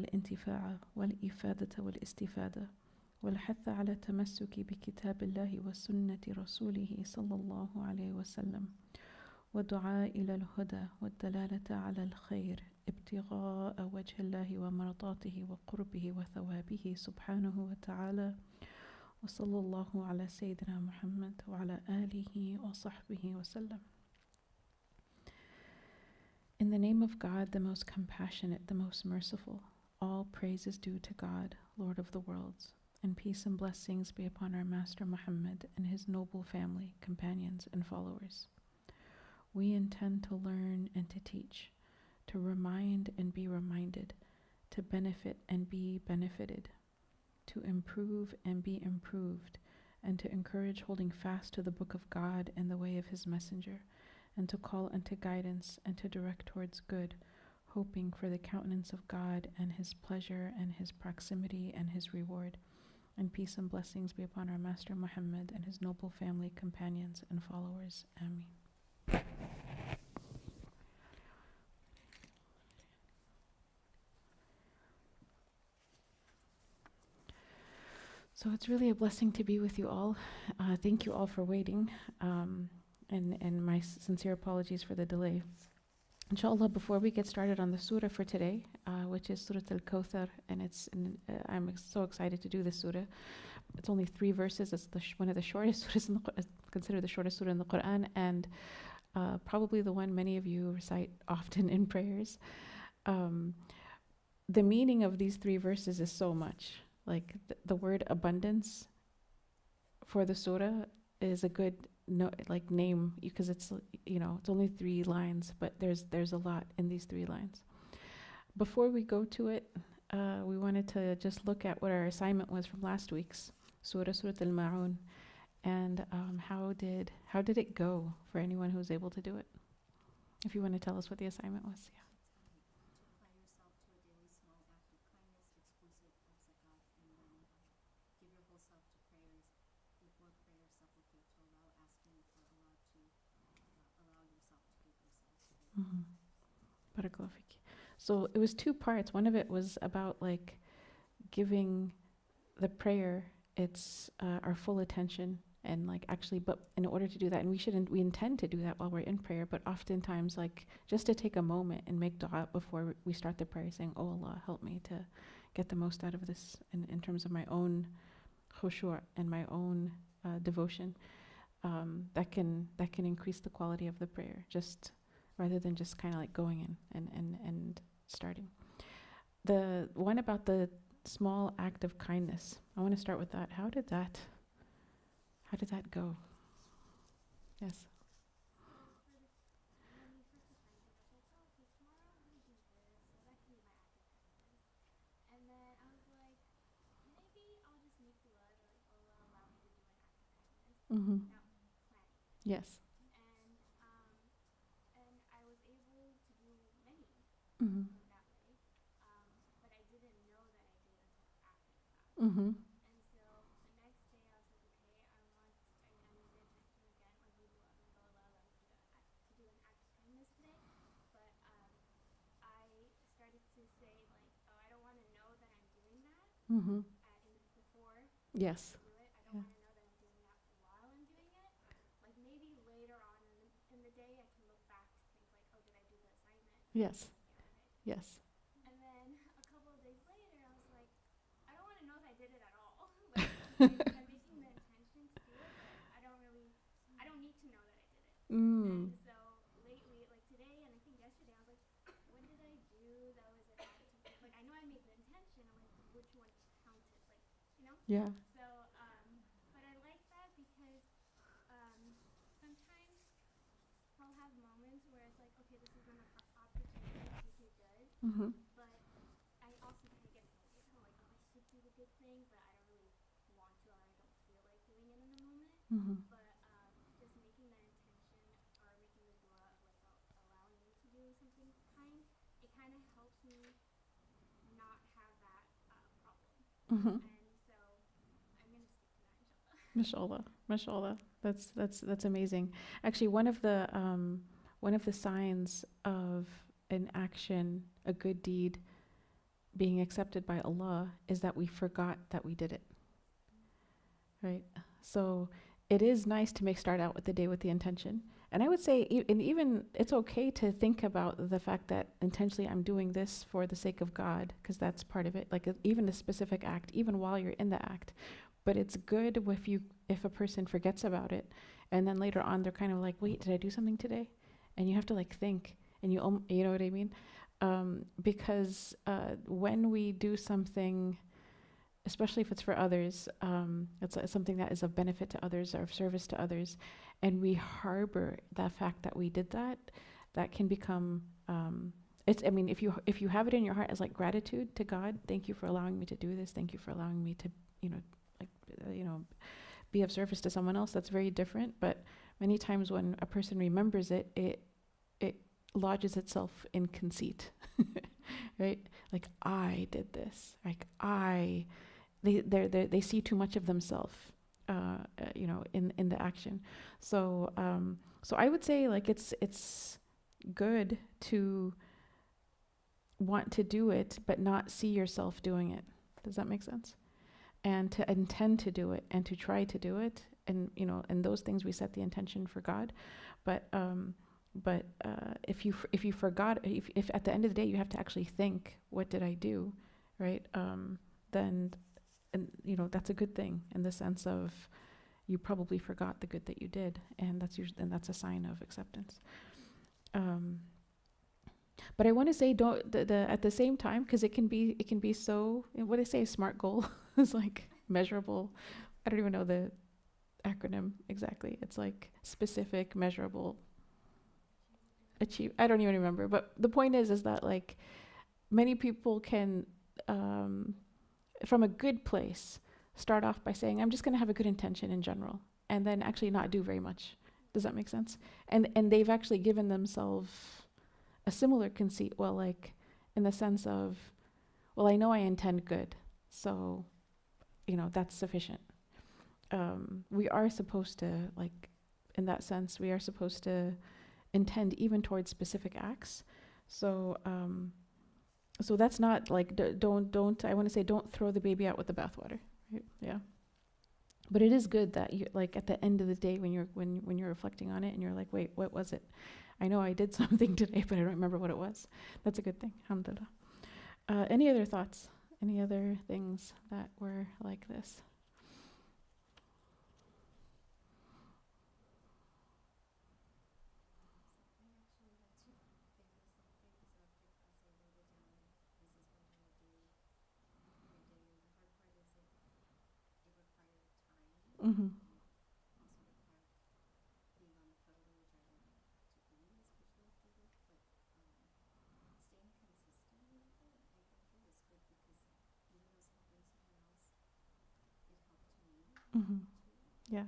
الانتفاع والإفادة والاستفادة والحث على التمسك بكتاب الله وسنة رسوله صلى الله عليه وسلم والدعاء إلى الهدى والدلالة على الخير ابتغاء وجه الله ومرضاته وقربه وثوابه سبحانه وتعالى وصلى الله على سيدنا محمد وعلى آله وصحبه وسلم. In the name of God, the most compassionate, the most merciful, all praise is due to God, Lord of the worlds, and peace and blessings be upon our Master Muhammad and his noble family, companions, and followers. We intend to learn and to teach, to remind and be reminded, to benefit and be benefited, to improve and be improved, and to encourage holding fast to the Book of God and the way of his Messenger, and to call unto guidance and to direct towards good, hoping for the countenance of God and his pleasure and his proximity and his reward. And peace and blessings be upon our Master Muhammad and his noble family, companions, and followers. Ameen. So it's really a blessing to be with you all. Thank you all for waiting. And my sincere apologies for the delay. Inshallah, before we get started on the surah for today, which is Surah al-Kawthar, and I'm so excited to do this surah. It's only 3 verses. It's one of the shortest surahs in the Qur'an, considered the shortest surah in the Qur'an, and probably the one many of you recite often in prayers. The meaning of these 3 verses is so much. Like the word abundance for the surah is a good name, because it's it's only 3 lines, but there's a lot in these 3 lines. Before we go to it, we wanted to just look at what our assignment was from last week's Surah al-Ma'un, and how did it go for anyone who was able to do it? If you want to tell us what the assignment was, yeah. Barakallahu fiki. So it was 2 parts. One of it was about giving the prayer its our full attention, and actually, but in order to do that, and we intend to do that while we're in prayer, but oftentimes just to take a moment and make dua before we start the prayer, saying, "Oh Allah, help me to get the most out of this in terms of my own khushu' and my own devotion." That can increase the quality of the prayer, just rather than just kind of going in and starting. The one about the small act of kindness, I want to start with that. How did that go? Yes. Mm-hmm. Yes. Mm-hmm. Mm-hmm. Mm-hmm. Yes. Yeah. Yes. Yes. Mm. Yeah. Mm-hmm. Mm-hmm. Mm-hmm. Mashallah, mashallah. That's amazing. Actually, one of the signs of an action, a good deed, being accepted by Allah is that we forgot that we did it, right? So it is nice to start out with the day with the intention. And I would say, and even it's okay to think about the fact that intentionally I'm doing this for the sake of God, because that's part of it. Like even a specific act, even while you're in the act. But it's good if a person forgets about it, and then later on they're kind of like, wait, did I do something today? And you have to like think, and you know what I mean? Because when we do something, especially if it's for others, it's something that is of benefit to others or of service to others, and we harbor that fact that we did that, that can become, if you have it in your heart as like gratitude to God, thank you for allowing me to do this, thank you for allowing me to, be of service to someone else, that's very different. But many times when a person remembers it, it lodges itself in conceit, right? Like, I did this, like they see too much of themselves, in the action. So I would say like it's good to want to do it, but not see yourself doing it. Does that make sense? And to intend to do it and to try to do it, and in those things we set the intention for God. But if you forgot, if at the end of the day you have to actually think, what did I do, right? Then, and that's a good thing in the sense of you probably forgot the good that you did, and that's a sign of acceptance. But I want to say, don't at the same time, because it can be so, what I say, a SMART goal is like measurable. I don't even know the acronym exactly. It's like specific, measurable, achieve. I don't even remember. But the point is that like many people can, from a good place, start off by saying, I'm just going to have a good intention in general, and then actually not do very much. Does that make sense? And they've actually given themselves a similar conceit, well, like in the sense of, well, I know I intend good, so, that's sufficient. We are supposed to, like, in that sense, we are supposed to intend even towards specific acts. So, so that's not like, don't, I want to say, don't throw the baby out with the bathwater, right? Yeah. But it is good that you, like, at the end of the day, when you're reflecting on it and you're like, wait, what was it? I know I did something today, but I don't remember what it was. That's a good thing. Alhamdulillah. Any other thoughts? Any other things that were like this? Mm-hmm. Mm-hmm. Yeah.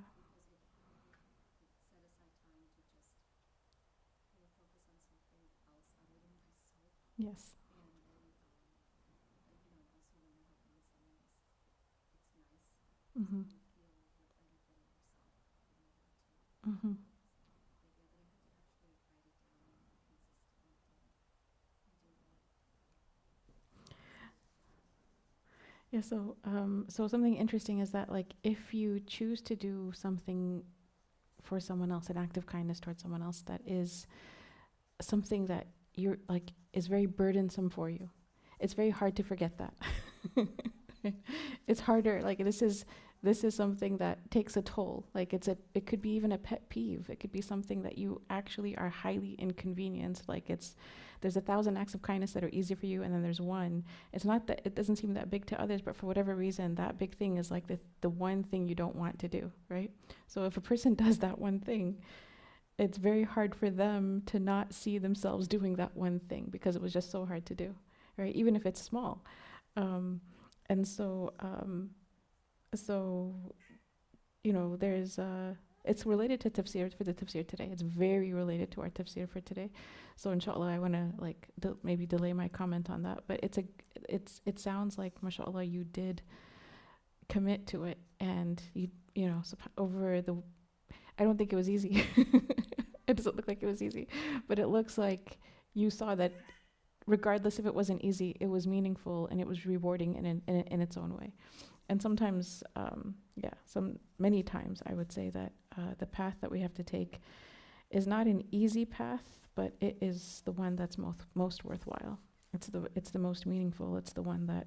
Yes. Mm-hmm. Mm-hmm. Yeah, so something interesting is that, like, if you choose to do something for someone else, an act of kindness towards someone else, that is something that you're like is very burdensome for you, it's very hard to forget that. It's harder. Like, this is something that takes a toll. Like, it could be even a pet peeve. It could be something that you actually are highly inconvenienced. Like, there's 1,000 acts of kindness that are easy for you, and then there's one. It's not that it doesn't seem that big to others, but for whatever reason, that big thing is like the one thing you don't want to do, right? So if a person does that one thing, it's very hard for them to not see themselves doing that one thing because it was just so hard to do, right? Even if it's small. And so, there's it's related to tafsir for the tafsir today. It's very related to our tafsir for today. So inshallah, I want to like maybe delay my comment on that. But it sounds like, mashallah, you did commit to it, and over the. I don't think it was easy. It doesn't look like it was easy, but it looks like you saw that regardless if it wasn't easy, it was meaningful and it was rewarding in its own way. And sometimes, many times I would say that the path that we have to take is not an easy path, but it is the one that's most worthwhile. It's the most meaningful. It's the one that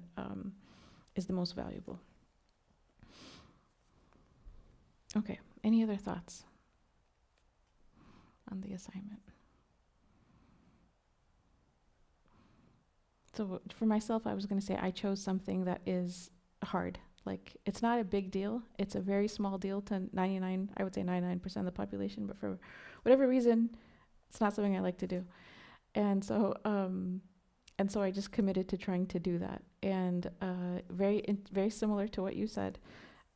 is the most valuable. Okay, any other thoughts on the assignment? So for myself, I was going to say I chose something that is hard. Like, it's not a big deal. It's a very small deal to 99% of the population, but for whatever reason, it's not something I like to do. And so I just committed to trying to do that. And very similar to what you said,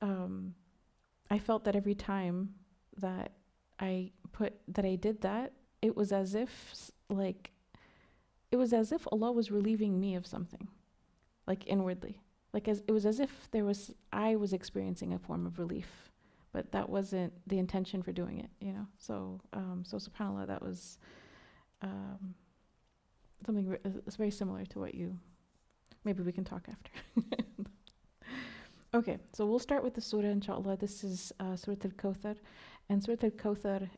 I felt that every time that I did that, it was as if Allah was relieving me of something, like inwardly. It was as if I was experiencing a form of relief, but that wasn't the intention for doing it, you know. So subhanAllah, that was something it's very similar to what you. Maybe we can talk after. Okay, so we'll start with the surah, inshallah. This is Surah al-Kawthar, and Surah al-Kawthar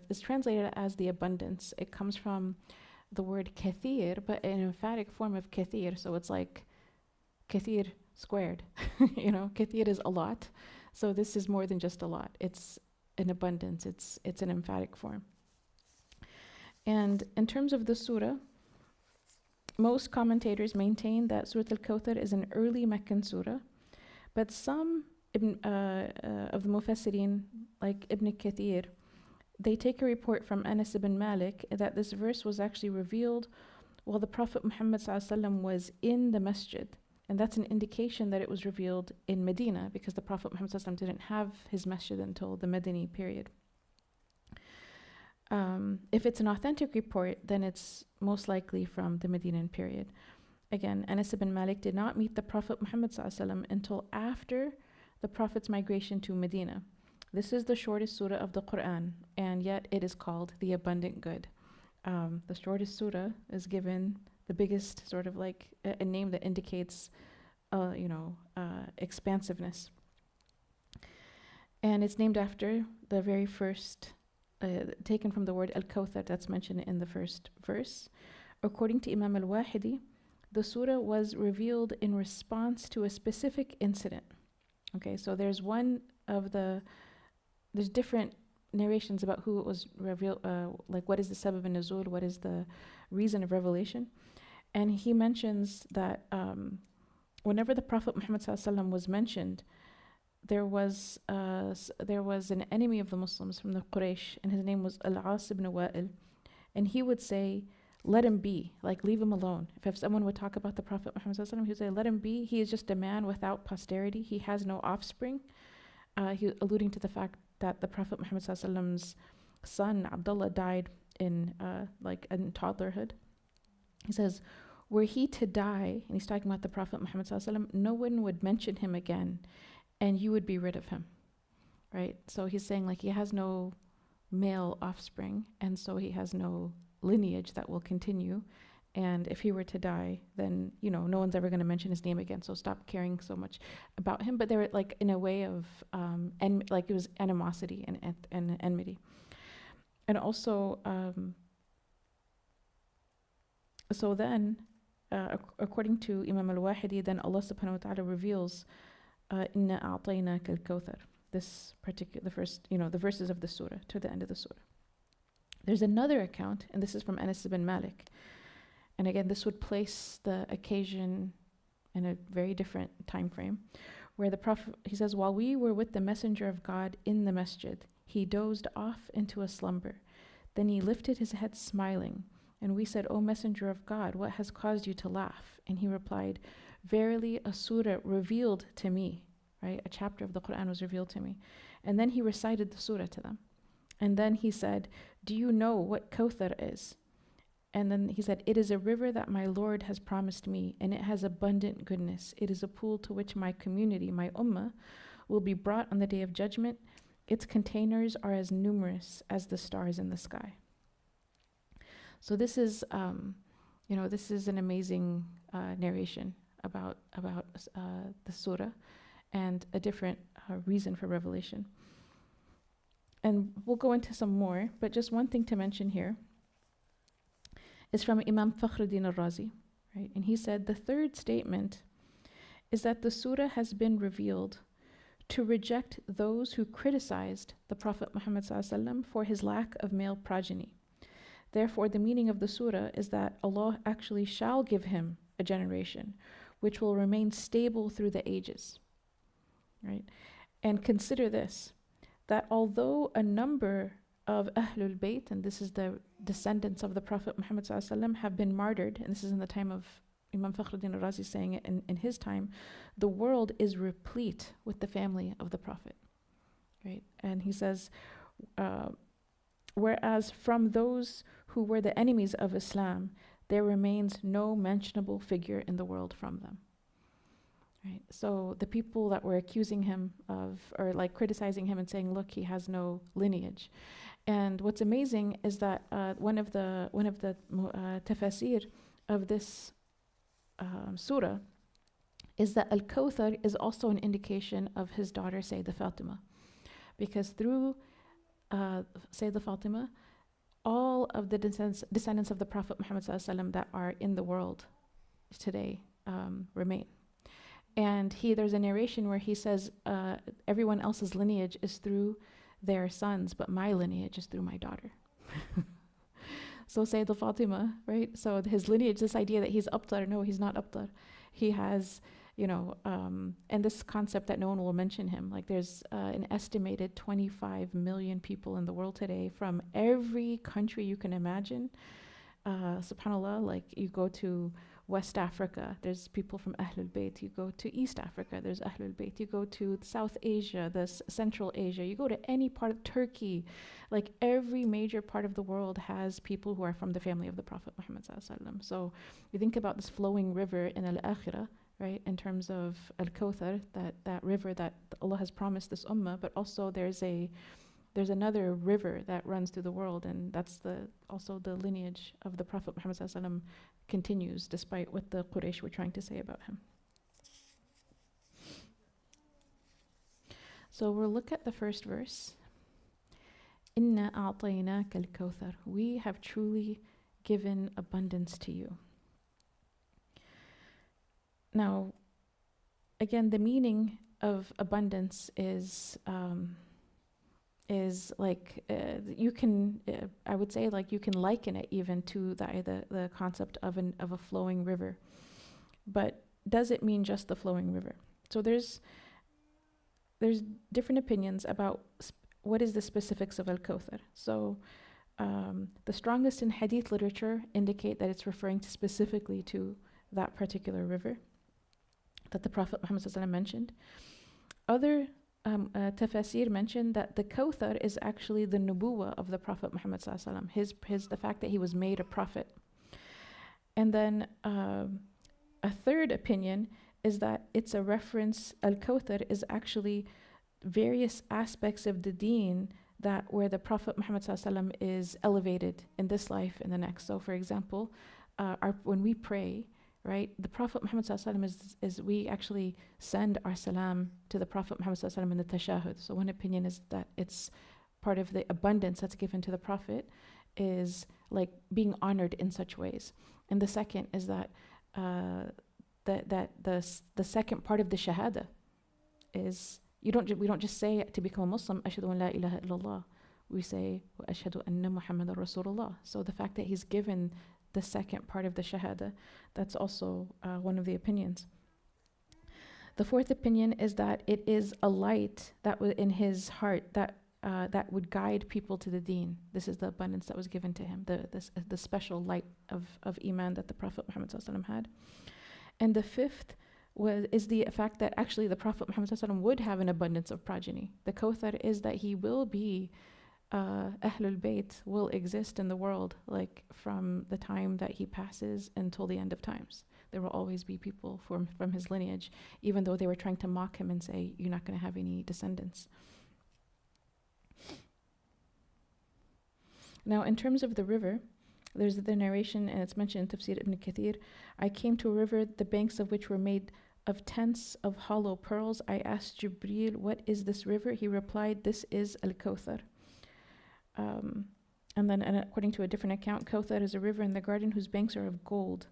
is translated as the abundance. It comes from the word kathir, but an emphatic form of kathir. So it's like kathir squared. You know, kathir is a lot. So this is more than just a lot. It's an abundance. It's an emphatic form. And in terms of the surah, most commentators maintain that Surah al-Kawthar is an early Meccan surah, but some of the Mufassirin, like Ibn Kathir, they take a report from Anas ibn Malik that this verse was actually revealed while the Prophet Muhammad ﷺ was in the masjid. And that's an indication that it was revealed in Medina, because the Prophet Muhammad ﷺ didn't have his masjid until the Medini period. If it's an authentic report, then it's most likely from the Medinan period. Again, Anas ibn Malik did not meet the Prophet Muhammad ﷺ until after the Prophet's migration to Medina. This is the shortest surah of the Qur'an, and yet it is called the abundant good. The shortest surah is given the biggest sort of like a name that indicates, expansiveness. And it's named after the very first, taken from the word al-Kawthar that's mentioned in the first verse. According to Imam al-Wahidi, the surah was revealed in response to a specific incident. Okay, so there's different narrations about who it was revealed, like what is the sabab an-nuzul, what is the reason of revelation. And he mentions that whenever the Prophet Muhammad ﷺ was mentioned, there was an enemy of the Muslims from the Quraysh, and his name was al-As ibn Wa'il, and he would say, let him be, like leave him alone. If someone would talk about the Prophet Muhammad ﷺ, he would say, let him be, he is just a man without posterity, he has no offspring. He alluding to the fact that the Prophet Muhammad ﷺ's son Abdullah died in toddlerhood. He says, were he to die, and he's talking about the Prophet Muhammad ﷺ, no one would mention him again, and you would be rid of him, right? So he's saying like he has no male offspring, and so he has no lineage that will continue. And if he were to die, then, no one's ever going to mention his name again. So stop caring so much about him. But they were like in a way of, it was animosity and enmity. And also, so then, according to Imam al-Wahidi, then Allah subhanahu wa ta'ala reveals, Inna a'tainaka al-Kawthar, the first, the verses of the surah to the end of the surah. There's another account, and this is from Anas ibn Malik. And again, this would place the occasion in a very different time frame, where the Prophet, he says, while we were with the Messenger of God in the masjid, he dozed off into a slumber. Then he lifted his head smiling, and we said, O Messenger of God, what has caused you to laugh? And he replied, verily a surah revealed to me, right? A chapter of the Qur'an was revealed to me. And then he recited the surah to them. And then he said, do you know what Kawthar is? And then he said, it is a river that my Lord has promised me, and it has abundant goodness. It is a pool to which my community, my ummah, will be brought on the day of judgment. Its containers are as numerous as the stars in the sky. So this is This is an amazing narration about the surah and a different reason for revelation. And we'll go into some more, but just one thing to mention here is from Imam Fakhruddin al-Razi, right? And he said, the third statement is that the surah has been revealed to reject those who criticized the Prophet Muhammad ﷺ for his lack of male progeny. Therefore, the meaning of the surah is that Allah actually shall give him a generation which will remain stable through the ages, right? And consider this, that although a number of Ahlul Bayt, and this is the descendants of the Prophet Muhammad ﷺ, have been martyred, and this is in the time of Imam Fakhruddin al-Razi saying it in his time, the world is replete with the family of the Prophet, right? And he says, whereas from those who were the enemies of Islam, there remains no mentionable figure in the world from them. Right. So the people that were accusing him of, or like criticizing him and saying, look, he has no lineage. And what's amazing is that one of the tafsīr of this surah is that al-Kawthar is also an indication of his daughter Sayyidah Fatima, because through Sayyidah Fatima, all of the descendants of the Prophet Muhammad ﷺ that are in the world today remain. And there's a narration where he says, everyone else's lineage is through their sons, but my lineage is through my daughter. So Sayyidah Fatima, right? So his lineage, this idea that he's Abtar, no, he's not Abtar. He has, and this concept that no one will mention him. Like there's an estimated 25 million people in the world today from every country you can imagine. SubhanAllah, like you go to West Africa, there's people from Ahlul Bayt. You go to East Africa, there's Ahlul Bayt. You go to South Asia, Central Asia. You go to any part of Turkey. Like every major part of the world has people who are from the family of the Prophet Muhammad ﷺ. So you think about this flowing river in Al-Akhirah, right? In terms of al-Kawthar, that river that Allah has promised this ummah, but also there's another river that runs through the world, and that's also the lineage of the Prophet Muhammad ﷺ continues despite what the Quraysh were trying to say about him. So we'll look at the first verse. Inna a'tainaka al-Kawthar. We have truly given abundance to you. Now, again, the meaning of abundance is like you can, I would say, like you can liken it even to the concept of a flowing river. But does it mean just the flowing river? So there's different opinions about what is the specifics of al-Kawthar. So the strongest in hadith literature indicate that it's referring specifically to that particular river that the Prophet Muhammad ﷺ mentioned. Other tafsīr mentioned that the Kawthar is actually the nubuwah of the Prophet Muhammad ﷺ, the fact that he was made a prophet. And then a third opinion is that it's a reference, al-Kawthar is actually various aspects of the deen where the Prophet Muhammad ﷺ is elevated in this life and the next. So for example, when we pray, right, the Prophet Muhammad ﷺ we actually send our salam to the Prophet Muhammad ﷺ in the tashahud. So one opinion is that it's part of the abundance that's given to the Prophet is like being honored in such ways. And the second is that the second part of the shahada is we don't just say it to become a Muslim, ashhadu an la ilaha illallah. We say wa ashhadu anna Muhammadan Rasulullah. So the fact that he's given the second part of the shahada, that's also one of the opinions. The fourth opinion is that it is a light that was in his heart that would guide people to the deen. This is the abundance that was given to him, the special light of iman that the Prophet Muhammad ﷺ had. And the fifth is the fact that actually the Prophet Muhammad ﷺ would have an abundance of progeny. The Kawthar is that he will be Ahlul Bayt will exist in the world, like from the time that he passes until the end of times. There will always be people from his lineage, even though they were trying to mock him and say, you're not going to have any descendants. Now, in terms of the river, There's the narration, and it's mentioned in Tafsir ibn Kathir. I came to a river, the banks of which were made of tents of hollow pearls. I asked Jibreel, what is this river? He replied, this is al-Kawthar. And then, and according to a different account, Kawthar is a river in the garden whose banks are of gold,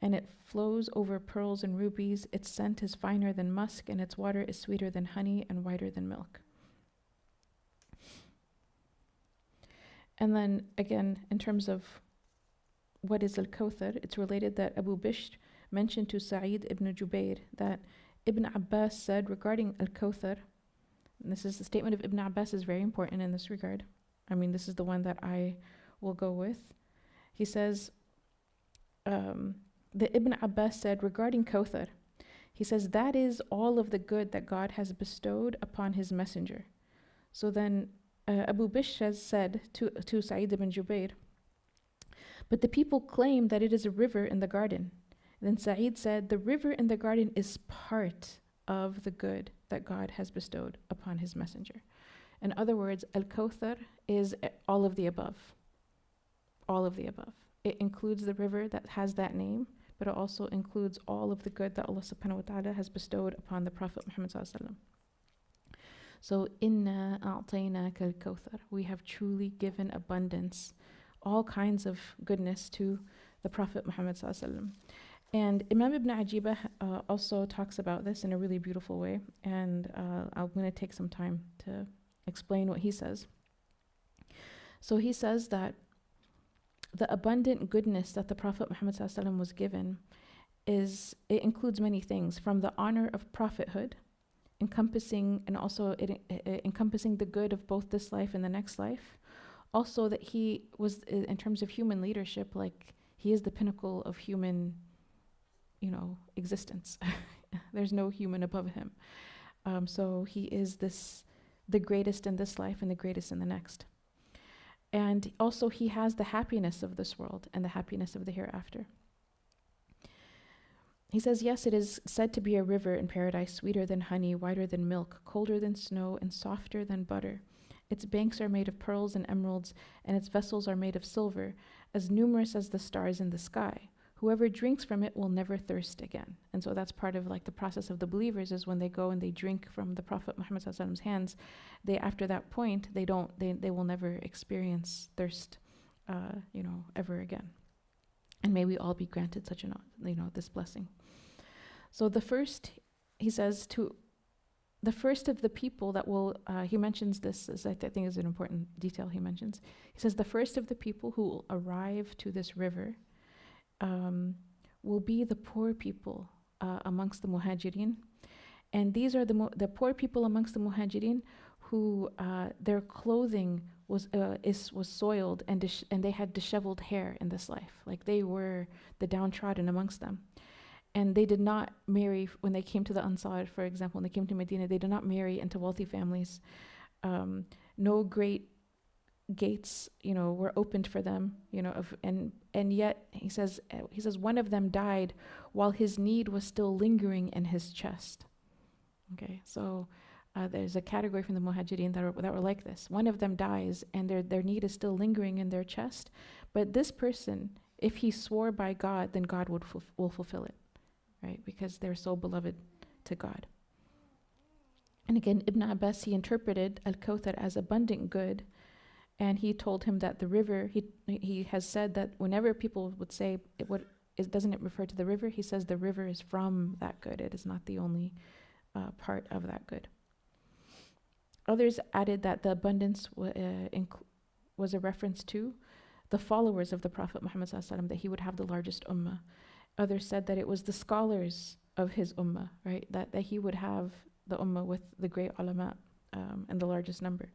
and it flows over pearls and rubies. Its scent is finer than musk, and its water is sweeter than honey and whiter than milk. And then again, in terms of what is al-Kawthar, it's related that Abu Bishr mentioned to Sa'id ibn Jubair that Ibn Abbas said regarding al-Kawthar, and this is the statement of Ibn Abbas is very important in this regard. I mean, this is the one that I will go with. He says, the Ibn Abbas said regarding Kawthar, he says, that is all of the good that God has bestowed upon his messenger. So then Abu Bishr has said to Sa'id ibn Jubair, but the people claim that it is a river in the garden. Then Sa'id said, the river in the garden is part of the good that God has bestowed upon his messenger. In other words, al-Kawthar is all of the above. All of the above. It includes the river that has that name, but it also includes all of the good that Allah subhanahu wa ta'ala has bestowed upon the Prophet Muhammad sallallahu alaihi wasallam. So, inna a'tainaka al-Kawthar. We have truly given abundance, all kinds of goodness to the Prophet Muhammad sallallahu alaihi wasallam. And Imam Ibn Ajibah also talks about this in a really beautiful way, and I'm going to take some time to explain what he says. So he says that the abundant goodness that the Prophet Muhammad sallallahu alaihi wasallam was given it includes many things, from the honor of prophethood, encompassing the good of both this life and the next life. Also that he was, in terms of human leadership, like he is the pinnacle of human, existence. There's no human above him. So he is the greatest in this life and the greatest in the next. And also he has the happiness of this world and the happiness of the hereafter. He says, yes, it is said to be a river in paradise, sweeter than honey, whiter than milk, colder than snow, and softer than butter. Its banks are made of pearls and emeralds, and its vessels are made of silver, as numerous as the stars in the sky. Whoever drinks from it will never thirst again. And so that's part of like the process of the believers, is when they go and they drink from the Prophet Muhammad's hands, after that point, they will never experience thirst, ever again. And may we all be granted such this blessing. So he says, the first of the people that will, he mentions this, as I think is an important detail he mentions. He says, the first of the people who will arrive to this river will be the poor people amongst the muhajirin. And these are the poor people amongst the muhajirin who their clothing was soiled and they had disheveled hair in this life. Like they were the downtrodden amongst them. And they did not marry, when they came to the Ansar, for example, when they came to Medina, they did not marry into wealthy families. No great gates, were opened for them, and yet he says one of them died while his need was still lingering in his chest. Okay, so there's a category from the Muhajirin that were like this. One of them dies and their need is still lingering in their chest, but this person, if he swore by God, then God will fulfill it, right? Because they're so beloved to God. And again, Ibn Abbas, he interpreted al-Kawthar as abundant good. And he told him that the river, he has said that whenever people would say, doesn't it refer to the river? He says the river is from that good. It is not the only part of that good. Others added that the abundance was a reference to the followers of the Prophet Muhammad sallallahu alaihi wasallam, that he would have the largest ummah. Others said that it was the scholars of his ummah, right? That he would have the ummah with the great ulama and the largest number.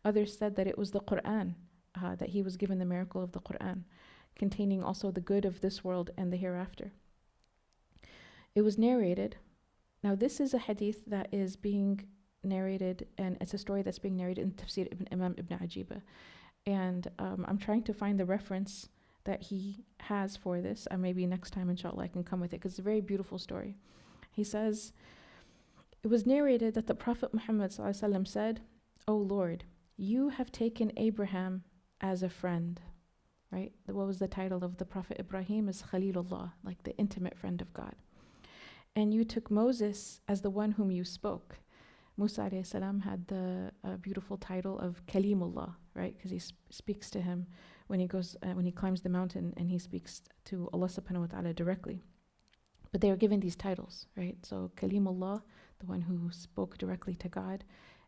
Others said that it was the Qur'an, that he was given the miracle of the Qur'an, containing also the good of this world and the hereafter. It was narrated. Now this is a hadith that is being narrated, and it's a story that's being narrated in Tafsir Imam Ibn Ajibah. And I'm trying to find the reference that he has for this. Maybe next time, inshallah, I can come with it, because it's a very beautiful story. He says, it was narrated that the Prophet Muhammad ﷺ said, O Lord, you have taken Abraham as a friend, right? What was the title of the Prophet Ibrahim? Is Khalilullah, like the intimate friend of God. And you took Moses as the one whom you spoke. Musa alayhi salam had the beautiful title of Kalimullah, right? Because he speaks to him when he goes, when he climbs the mountain, and he speaks to Allah subhanahu wa ta'ala directly. But they were given these titles, right? So Kalimullah, the one who spoke directly to God,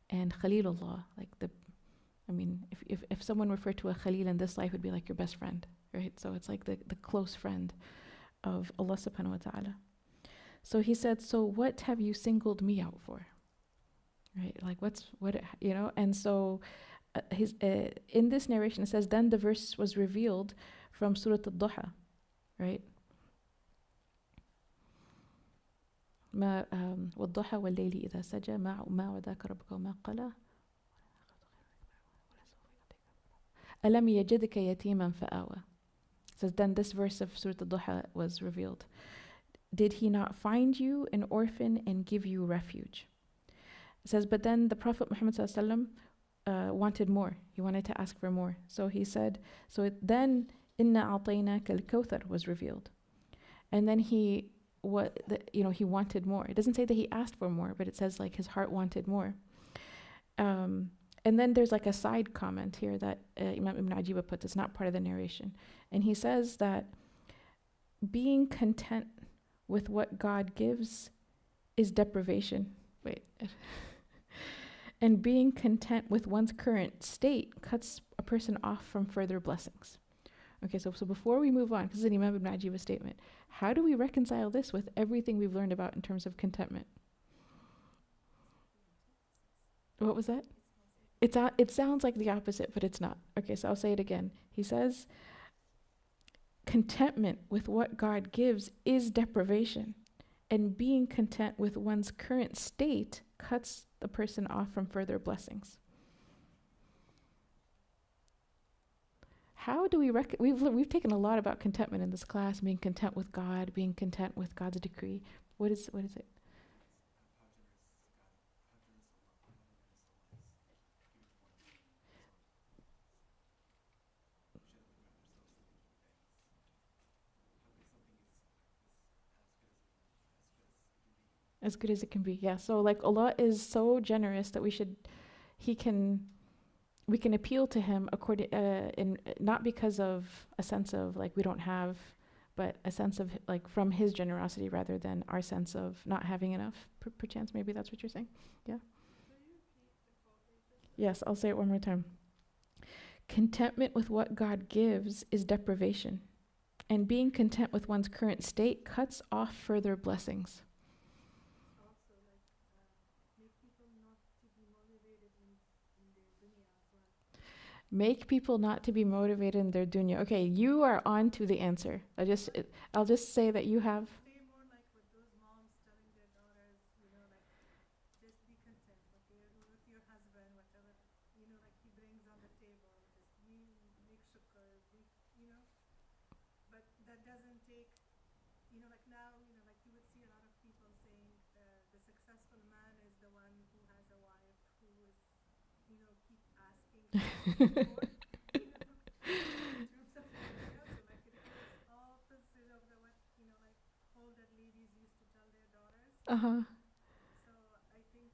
and Khalilullah, like if someone referred to a Khalil in this life, it would be like your best friend, right? So it's like the close friend of Allah subhanahu wa ta'ala. So he said, so what have you singled me out for? Right? Like and so in this narration it says, then the verse was revealed from Surah al-Duha, right? والضحى والليل إذا سجى ما وداك ربك وما قلى ألم يجدك يتيما فآوى. Says, then this verse of Surah al-Duha was revealed. Did he not find you an orphan and give you refuge? It says, but then the Prophet Muhammad wanted more. He wanted to ask for more. So he said, then Inna a'tainaka al-Kawthar was revealed. And then he wanted more. It doesn't say that he asked for more, but it says like his heart wanted more. And then there's like a side comment here that Imam Ibn Ajiba puts. It's not part of the narration. And he says that being content with what God gives is deprivation. And being content with one's current state cuts a person off from further blessings. Okay, so before we move on, because this is an Imam Ibn Ajiba statement, how do we reconcile this with everything we've learned about in terms of contentment? What was that? It sounds like the opposite, but it's not. Okay, so I'll say it again. He says, contentment with what God gives is deprivation, and being content with one's current state cuts the person off from further blessings. How do we we've taken a lot about contentment in this class, being content with God, being content with God's decree. What is it? As good as it can be, yeah. So like Allah is so generous that we can appeal to Him not because of a sense of like we don't have, but a sense of like from His generosity rather than our sense of not having enough. Perchance, maybe that's what you're saying. Yeah. Yes, I'll say it one more time. Contentment with what God gives is deprivation, and being content with one's current state cuts off further blessings. Make people not to be motivated in their dunya. Okay, you are on to the answer. I'll just say that you have. Say more like with those moms telling their daughters, like just be content, okay, with your husband, whatever, like he brings on the table, just make shukr, but that doesn't take, like now, like you would see a lot of people saying the successful man is the one who has a wife who is, keep asking for more, in terms of, so like it goes opposite of the what, like older ladies used to tell their daughters. So I think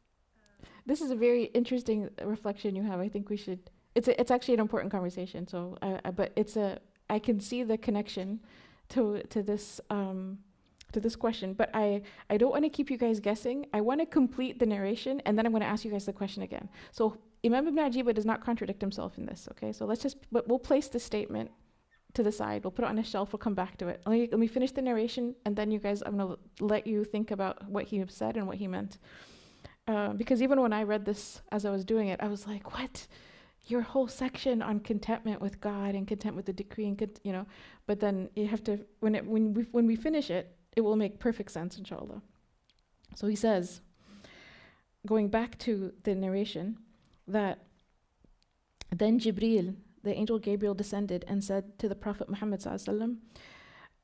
this is a very interesting reflection you have. I think we should. It's actually an important conversation. So, but I can see the connection to this question. But I don't want to keep you guys guessing. I want to complete the narration, and then I'm going to ask you guys the question again. So Imam Ibn Ajiba does not contradict himself in this. Okay, so we'll place the statement to the side. We'll put it on a shelf. We'll come back to it. Let me finish the narration, and then you guys, I'm going to let you think about what he said and what he meant. Because even when I read this as I was doing it, I was like, what? Your whole section on contentment with God and content with the decree, and but then you have to, when we finish it, it will make perfect sense, inshallah. So he says, going back to the narration, that then Jibreel, the angel Gabriel, descended and said to the Prophet Muhammad sallallahu alaihi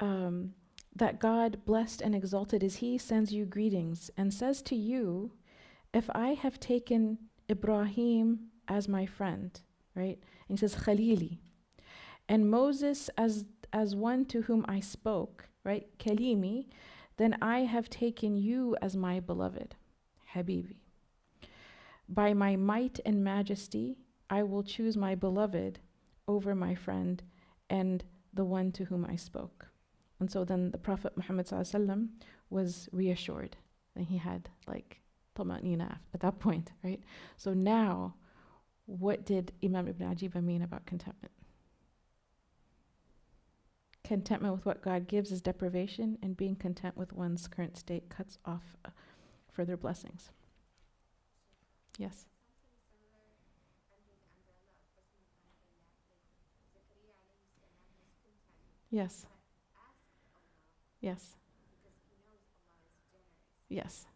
wasallam, that God, blessed and exalted is He, sends you greetings and says to you, if I have taken Ibrahim as my friend, right? And he says Khalili, and Moses as one to whom I spoke, right? Kalimi, then I have taken you as my beloved, Habibi. By my might and majesty, I will choose my beloved over my friend and the one to whom I spoke. And so then the Prophet Muhammad ﷺ was reassured. And he had like tama'nina at that point, right? So now, what did Imam Ibn Ajiba mean about contentment? Contentment with what God gives is deprivation, and being content with one's current state cuts off further blessings. Yes. Yes. Yes. Yes.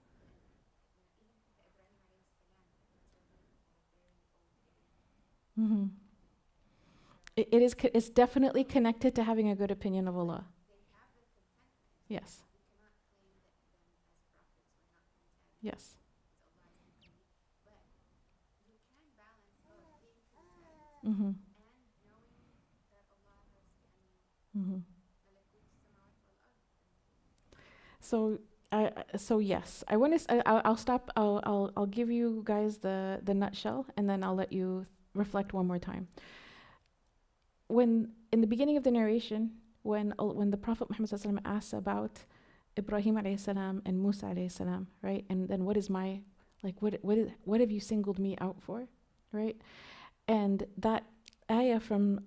Mm-hmm. It's definitely connected to having a good opinion of Allah. Yes. Yes. Mm-hmm. Mm-hmm. So yes, I want to. I'll stop. I'll give you guys the nutshell, and then I'll let you reflect one more time. When in the beginning of the narration, when the Prophet Muhammad ﷺ asks about Ibrahim alayhi salam and Musa alayhi salam, right? And then what is my, like, what have you singled me out for, right? And that ayah from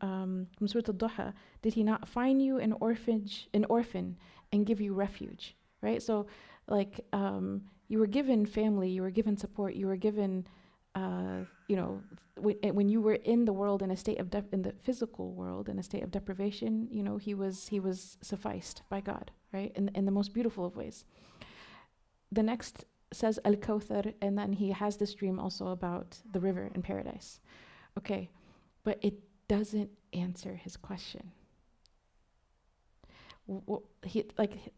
Surah al-Duha, did he not find you an orphan and give you refuge, right? So like you were given family, you were given support, you were given when you were in the world in a state of in the physical world in a state of deprivation, he was sufficed by God, right? In the most beautiful of ways. The next says al-Kawthar, and then he has this dream also about the river in paradise. Okay, but it doesn't answer his question.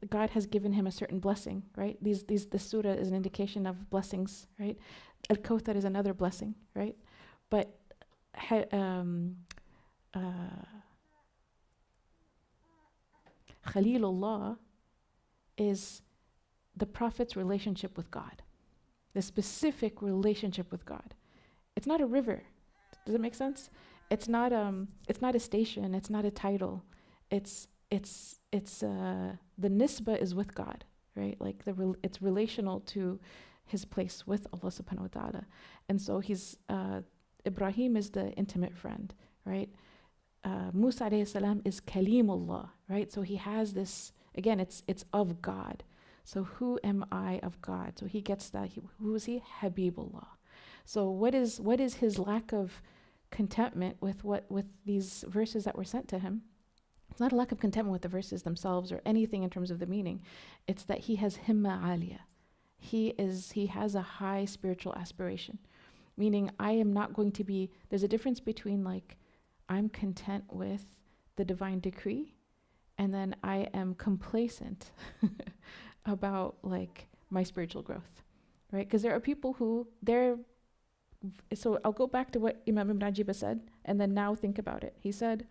God has given him a certain blessing, right? The surah is an indication of blessings, right? Al-Kawthar is another blessing, right? But Khalilullah is the Prophet's relationship with God, the specific relationship with God. It's not a river. Does it make sense? It's not a station. It's not a title. It's the nisba is with God, right? Like it's relational to his place with Allah subhanahu wa ta'ala. And so Ibrahim is the intimate friend, right? Musa alayhi salam is kalimullah, right? So he has this, again, it's of God. So who am I of God? So he gets that. Who is he? Habibullah. So what is his lack of contentment with these verses that were sent to him? It's not a lack of contentment with the verses themselves or anything in terms of the meaning. It's that he has himma aliyah. He has a high spiritual aspiration, meaning I am not going to be, there's a difference between like I'm content with the divine decree and then I am complacent about like my spiritual growth, right? Because there are people who so I'll go back to what Imam Ibn Ajiba said and then now think about it. He said,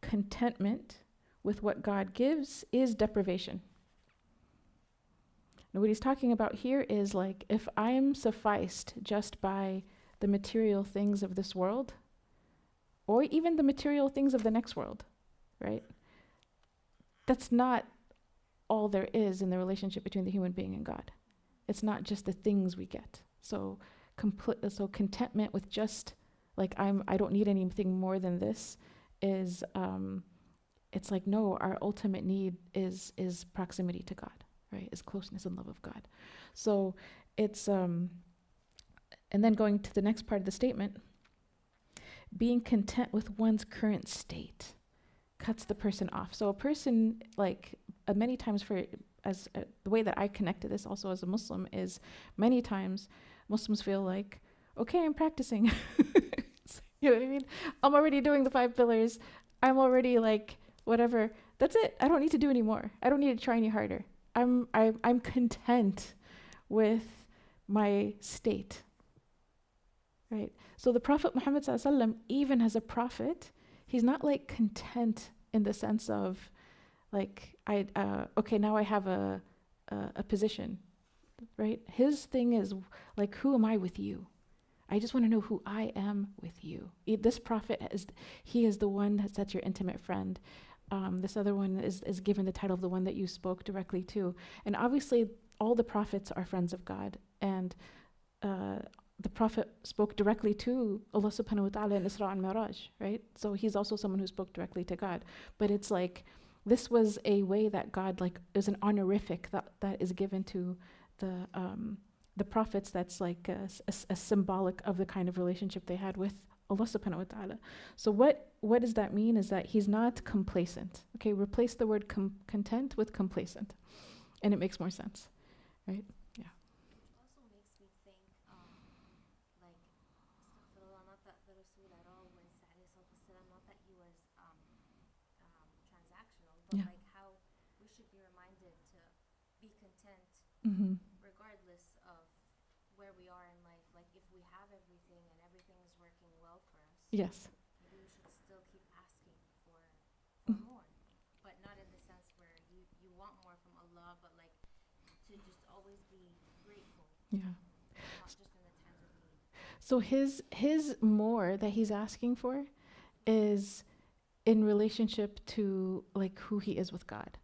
contentment with what God gives is deprivation. Now what he's talking about here is like, if I'm sufficed just by the material things of this world, or even the material things of the next world, right? That's not all there is in the relationship between the human being and God. It's not just the things we get. So contentment with just like I don't need anything more than this is it's like, no, our ultimate need is proximity to God, right? Is closeness and love of God. So it's and then going to the next part of the statement, being content with one's current state cuts the person off. So a person, like many times the way that I connect to this also as a Muslim is many times Muslims feel like, okay, I'm practicing. You know what I mean? I'm already doing the 5 pillars. I'm already like, whatever. That's it. I don't need to do any more. I don't need to try any harder. I'm content with my state. right? So the Prophet Muhammad sallallahu alaihi wasallam, even as a prophet, he's not like content in the sense of like, okay, now I have a position, right? His thing is like, who am I with you? I just want to know who I am with you. This prophet he is the one that's your intimate friend. This other one is given the title of the one that you spoke directly to. And obviously, all the prophets are friends of God. And the prophet spoke directly to Allah subhanahu wa ta'ala in Isra and Miraj, right? So he's also someone who spoke directly to God. But it's like, this was a way that God, like, is an honorific that is given to the prophets, that's like a symbolic of the kind of relationship they had with Allah subhanahu wa ta'ala. So what does that mean is that he's not complacent. Okay, replace the word content with complacent, and it makes more sense, right? Yeah. It also makes me think, like, astaghfirullah, not that the Rasul at all was salam, not that he was transactional, but Yeah. like how we should be reminded to be content Mm-hmm. regardless of where we are in life. Like if we have everything and everything is working well for us, Yes. maybe we should still keep asking for Mm. more, but not in the sense where you want more from Allah, but like to just always be grateful, Yeah. not just in the times of need. So his more that he's asking for is in relationship to like who he is with God.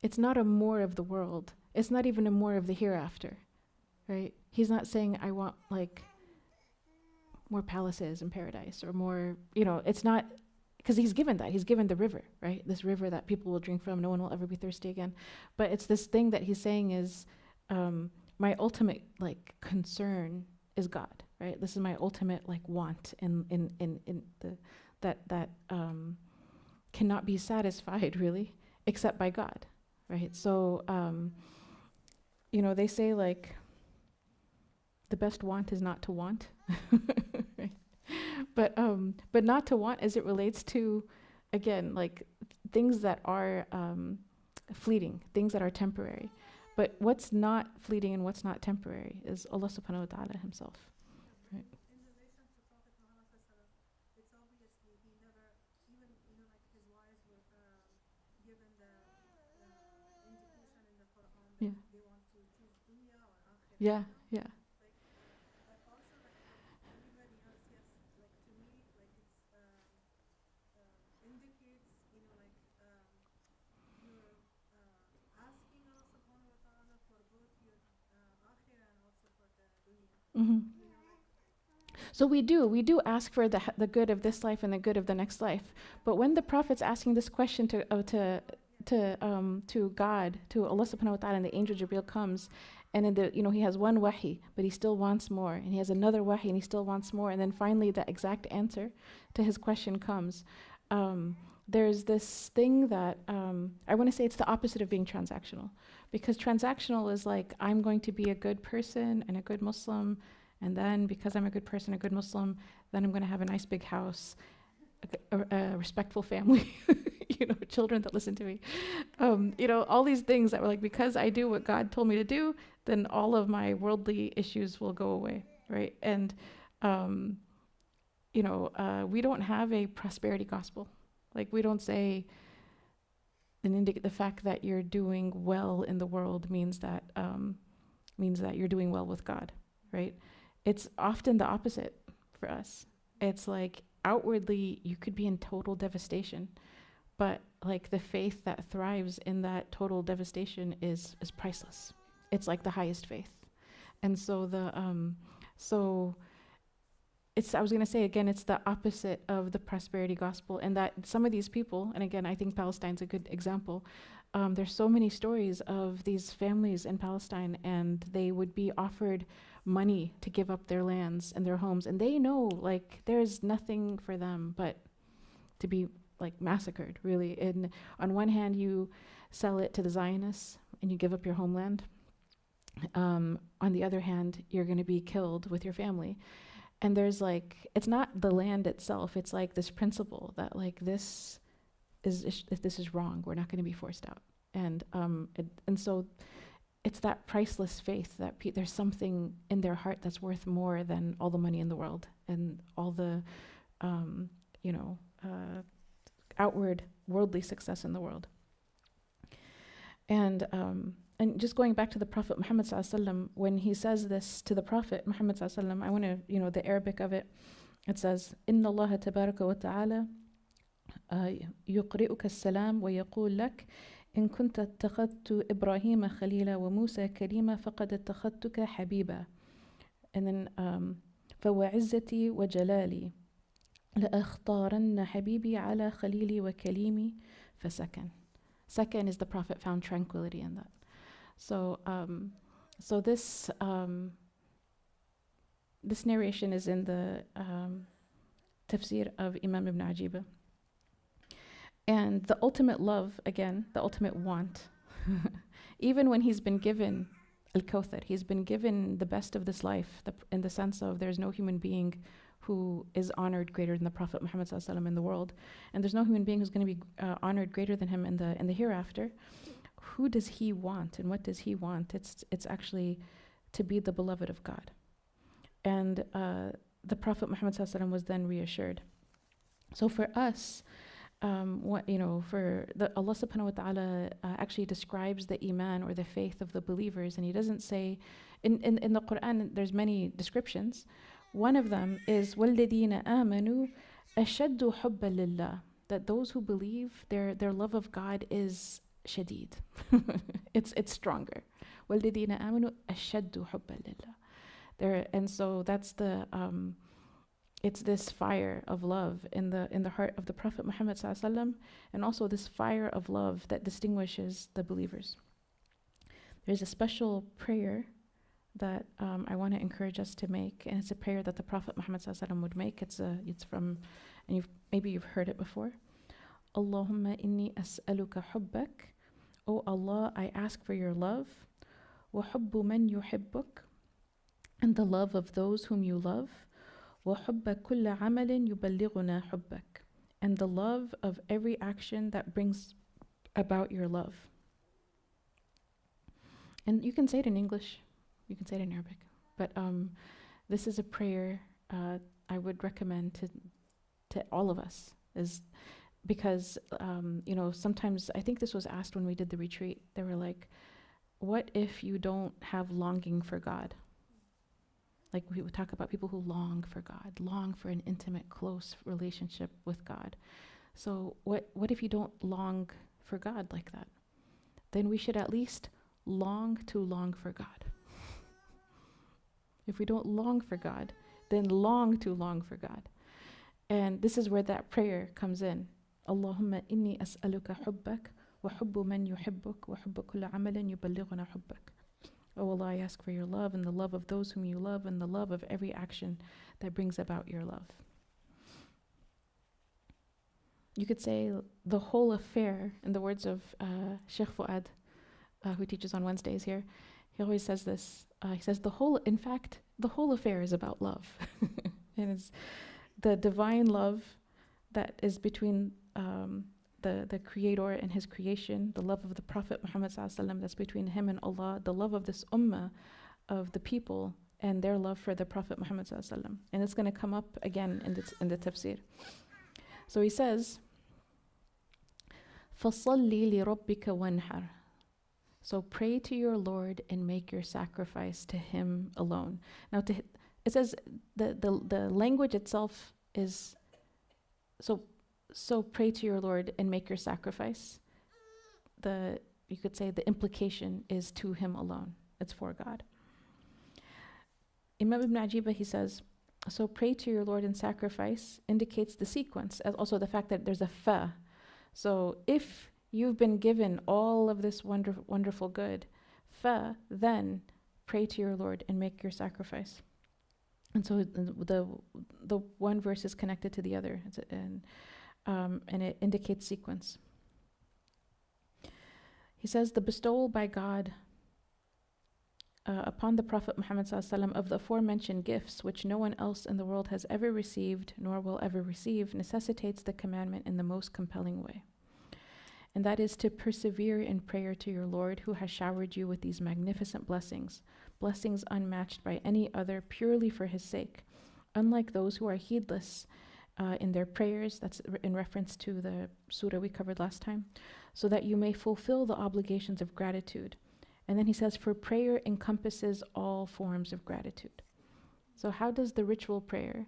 It's not a more of the world. It's not even a more of the hereafter, right? He's not saying I want like more palaces in paradise or more, it's not, because he's given that. He's given the river, right? This river that people will drink from. No one will ever be thirsty again. But it's this thing that he's saying is my ultimate like concern is God, right? This is my ultimate like want in the that cannot be satisfied really except by God, right? So they say like the best want is not to want, right? But not to want as it relates to, again, like things that are fleeting, things that are temporary. But what's not fleeting and what's not temporary is Allah subhanahu wa ta'ala himself. Right. In relation to Prophet Muhammad sallallahu alaihi wasallam, it's obviously he never, even like his wives were given the indication in the Quran that Yeah. they want to choose dunya or akhirah. Yeah, yeah. Like, but also like for everybody else, yes. Like to me, like it's indicates, like you're asking Allah subhanahu wa ta'ala for both your akhirah and also for the dunya. Mm-hmm. Like So we do ask for the good of this life and the good of the next life. But when the Prophet's asking this question to God, to Allah subhanahu wa ta'ala, and the angel Jibreel comes, and he has one wahi, but he still wants more, and he has another wahi, and he still wants more, and then finally the exact answer to his question comes. There's this thing that I want to say it's the opposite of being transactional, because transactional is like, I'm going to be a good person and a good Muslim, and then because I'm a good person, a good Muslim, then I'm going to have a nice big house, a respectful family, children that listen to me, all these things that were like, because I do what God told me to do, then all of my worldly issues will go away, right? And we don't have a prosperity gospel. Like, we don't say the fact that you're doing well in the world means that you're doing well with God, right? It's often the opposite for us. It's like outwardly you could be in total devastation, but like the faith that thrives in that total devastation is priceless. It's like the highest faith. And so I was going to say again, it's the opposite of the prosperity gospel, and that some of these people, and again, I think Palestine's a good example. There's so many stories of these families in Palestine, and they would be offered money to give up their lands and their homes, and they know like there's nothing for them but to be like massacred, really. And on one hand, you sell it to the Zionists and you give up your homeland. On the other hand, you're going to be killed with your family. And there's like, it's not the land itself, it's like this principle that like this is wrong, we're not going to be forced out. And so it's that priceless faith that there's something in their heart that's worth more than all the money in the world and all the, you know, outward worldly success in the world. And just going back to the Prophet Muhammad sallallahu alaihi wasallam, when he says this to the Prophet Muhammad sallallahu alaihi wasallam, I want to, you know, the Arabic of it. It says, "Inna Allah tabaraka wa ta'ala يقرئك السلام ويقول لك إن كنت اتخذت إبراهيم خليلا وموسى كليما فقد اتخذتك حبيبا." And then فوعزتي وجلالي لأختارن حبيبي على خليلي وكليمي فسكن. Second is the Prophet found tranquility in that. So this this narration is in the tafsīr of Imam Ibn Ajiba. And the ultimate love, again, the ultimate want, even when he's been given al-Kawthar, he's been given the best of this life, in the sense of there's no human being who is honored greater than the Prophet Muhammad sallallahu alaihi wasallam in the world, and there's no human being who's going to be honored greater than him in the hereafter. Who does he want, and what does he want? It's actually to be the beloved of God. And the Prophet Muhammad sallallahu alaihi wasallam was then reassured. So for us, what, you know, for Allah subhanahu wa ta'ala actually describes the iman or the faith of the believers, and he doesn't say in the Qur'an, there's many descriptions. One of them is وَالَّذِينَ آمَنُوا أَشَدُّ حُبًّا لِلَّهِ, that those who believe, their love of God is shadid. it's stronger. وَالَّذِينَ آمَنُوا أَشَدُّ حُبًّا لِلَّهِ. And so that's the it's this fire of love in the heart of the Prophet Muhammad sallallahu alaihi wasallam, and also this fire of love that distinguishes the believers. There's a special prayer that I want to encourage us to make, and it's a prayer that the Prophet Muhammad sallallahu alaihi wasallam would make. It's from, and maybe you've heard it before. Allahumma inni as'aluka hubbak. Oh Allah, I ask for your love. Wa hubbu man yuhibbuk, and the love of those whom you love. وَحُبَّ كُلَّ عَمَلٍ يُبَلِّغُنَا حُبَّكَ, and the love of every action that brings about your love. And you can say it in English, you can say it in Arabic, but this is a prayer I would recommend to all of us, is because you know, sometimes I think this was asked when we did the retreat. They were like, what if you don't have longing for God? Like we would talk about people who long for God, long for an intimate, close relationship with God. So what if you don't long for God like that? Then we should at least long for God. If we don't long for God, then long for God. And this is where that prayer comes in. Allahumma inni as'aluka hubbak wa hubbu man yuhibbuk wa hubbu kulla amalin yuballighuna hubbak. Oh Allah, I ask for your love and the love of those whom you love and the love of every action that brings about your love. You could say the whole affair, in the words of Shaykh Fuad, who teaches on Wednesdays here, he always says this. He says the whole affair is about love. And it's the divine love that is between the Creator and His creation, the love of the Prophet Muhammad sallallahu alaihi wasallam that's between him and Allah, the love of this ummah of the people and their love for the Prophet Muhammad sallallahu alaihi wasallam. And it's going to come up again in the tafsīr. So he says, فَصَلِّ لِرَبِّكَ وَانْحَرْ. So pray to your Lord and make your sacrifice to Him alone. Now it says the language itself is so pray to your Lord and make your sacrifice. You could say the implication is to Him alone. It's for God. Imam Ibn Ajiba, he says, so pray to your Lord and sacrifice indicates the sequence, as also the fact that there's a fa. So if you've been given all of this wonderful good, fa, then pray to your Lord and make your sacrifice. And so the one verse is connected to the other, and it indicates sequence. He says the bestowal by God upon the Prophet Muhammad sallallahu alaihi wasallam of the aforementioned gifts, which no one else in the world has ever received nor will ever receive, necessitates the commandment in the most compelling way. and that is to persevere in prayer to your Lord, who has showered you with these magnificent blessings, blessings unmatched by any other, purely for his sake, unlike those who are heedless in their prayers. That's in reference to the surah we covered last time, so that you may fulfill the obligations of gratitude. And then he says, for prayer encompasses all forms of gratitude. So how does the ritual prayer,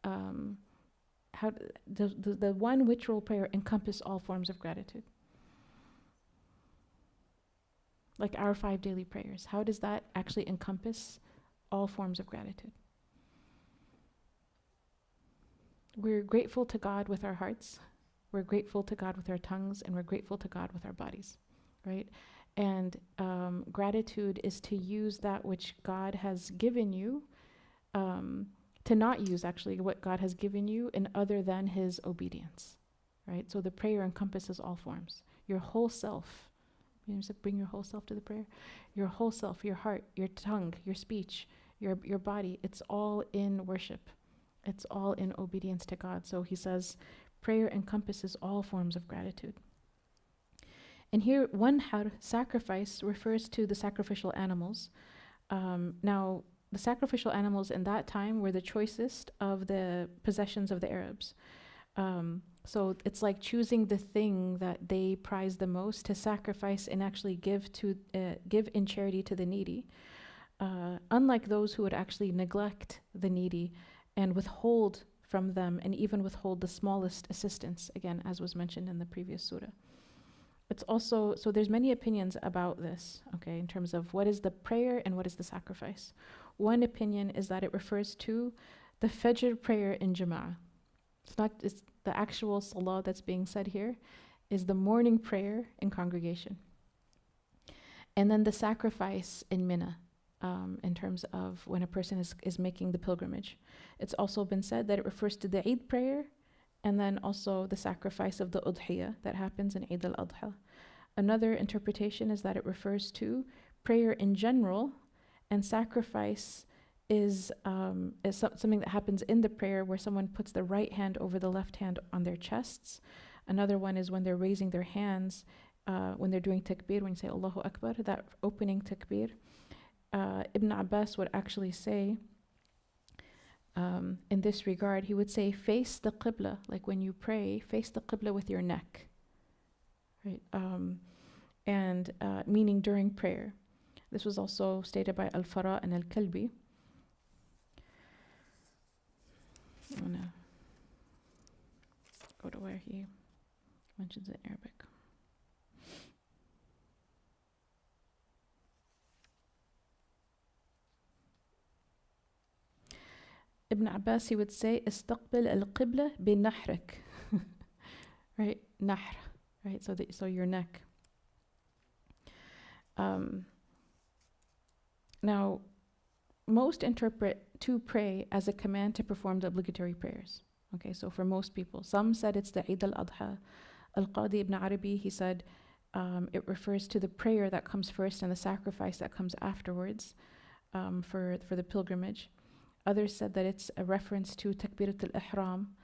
how does the one ritual prayer encompass all forms of gratitude? Like our 5 daily prayers, how does that actually encompass all forms of gratitude? We're grateful to God with our hearts, we're grateful to God with our tongues, and we're grateful to God with our bodies, right? And gratitude is to use that which God has given you, to not use actually what God has given you in other than his obedience, right? So the prayer encompasses all forms. Your whole self, you know, bring your whole self to the prayer. Your whole self, your heart, your tongue, your speech, your body, it's all in worship. It's all in obedience to God. So he says, prayer encompasses all forms of gratitude. And here, one sacrifice refers to the sacrificial animals. Now, the sacrificial animals in that time were the choicest of the possessions of the Arabs. So it's like choosing the thing that they prize the most to sacrifice and actually give in charity to the needy. Unlike those who would actually neglect the needy and withhold from them, and even withhold the smallest assistance, again, as was mentioned in the previous surah. It's also, so there's many opinions about this, okay, in terms of what is the prayer and what is the sacrifice. One opinion is that it refers to the Fajr prayer in Jama'ah. It's the actual salah that's being said here is the morning prayer in congregation. And then the sacrifice in Mina, in terms of when a person is making the pilgrimage. It's also been said that it refers to the Eid prayer, and then also the sacrifice of the Udhiyah that happens in Eid al-Adha. Another interpretation is that it refers to prayer in general, and sacrifice is something that happens in the prayer where someone puts the right hand over the left hand on their chests. Another one is when they're raising their hands, when they're doing takbir, when you say Allahu Akbar, that opening takbir. Ibn Abbas would actually say, in this regard, he would say, face the Qibla, like when you pray, face the Qibla with your neck, right? And meaning during prayer. This was also stated by Al-Fara and Al-Kalbi. I'm going to go to where he mentions it in Arabic. Ibn Abbas, he would say, استقبل القبلة بنحرك, right? Nahr, right? So your neck. Now, most interpret to pray as a command to perform the obligatory prayers. Okay, so for most people, some said it's the Eid al-Adha. Al-Qadi ibn Arabi, he said, it refers to the prayer that comes first and the sacrifice that comes afterwards, for the pilgrimage. Others said that it's a reference to Takbirat al-Ihram.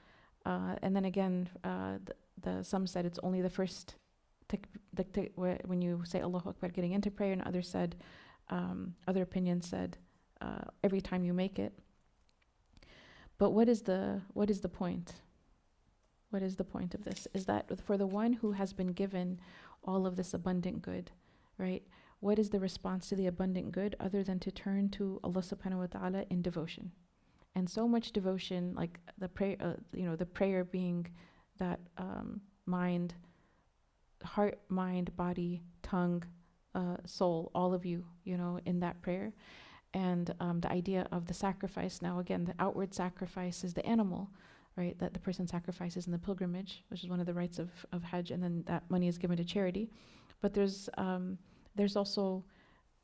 And then again, some said it's only the first, when you say Allahu Akbar getting into prayer, and others said, other opinions said, every time you make it. But what is the point? What is the point of this? Is that for the one who has been given all of this abundant good, right? What is the response to the abundant good other than to turn to Allah subhanahu wa ta'ala in devotion? And so much devotion, like the prayer, the prayer being that mind, heart, mind, body, tongue, soul, all of you, in that prayer. And the idea of the sacrifice, now again, the outward sacrifice is the animal, right, that the person sacrifices in the pilgrimage, which is one of the rites of Hajj, and then that money is given to charity. But there's also,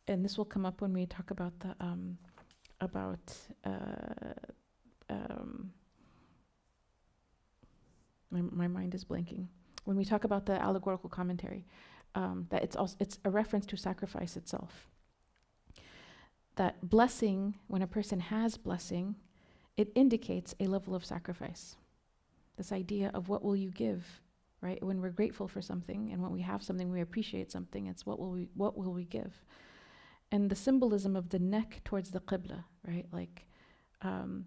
and this will come up when we talk about my mind is blanking. When we talk about the allegorical commentary, that it's a reference to sacrifice itself. That blessing, when a person has blessing, it indicates a level of sacrifice. This idea of what will you give, right? When we're grateful for something and when we have something, we appreciate something, it's what will we give? And the symbolism of the neck towards the qibla, right? Like, and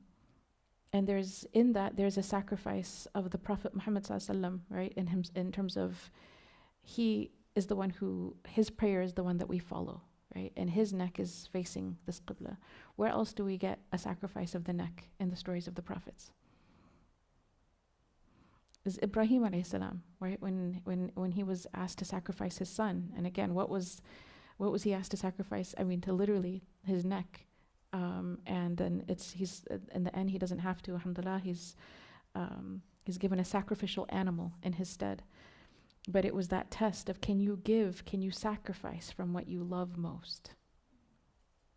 there's a sacrifice of the Prophet Muhammad sallallahu alaihi wasallam, right? In him, in terms of, he is the one who, his prayer is the one that we follow, right? And his neck is facing this qibla. Where else do we get a sacrifice of the neck in the stories of the prophets? Is Ibrahim alayhi salam, right? When he was asked to sacrifice his son, and again, what was he asked to sacrifice? I mean, to literally his neck. And then he's in the end, he doesn't have to. Alhamdulillah, he's given a sacrificial animal in his stead. But it was that test of, can you sacrifice from what you love most?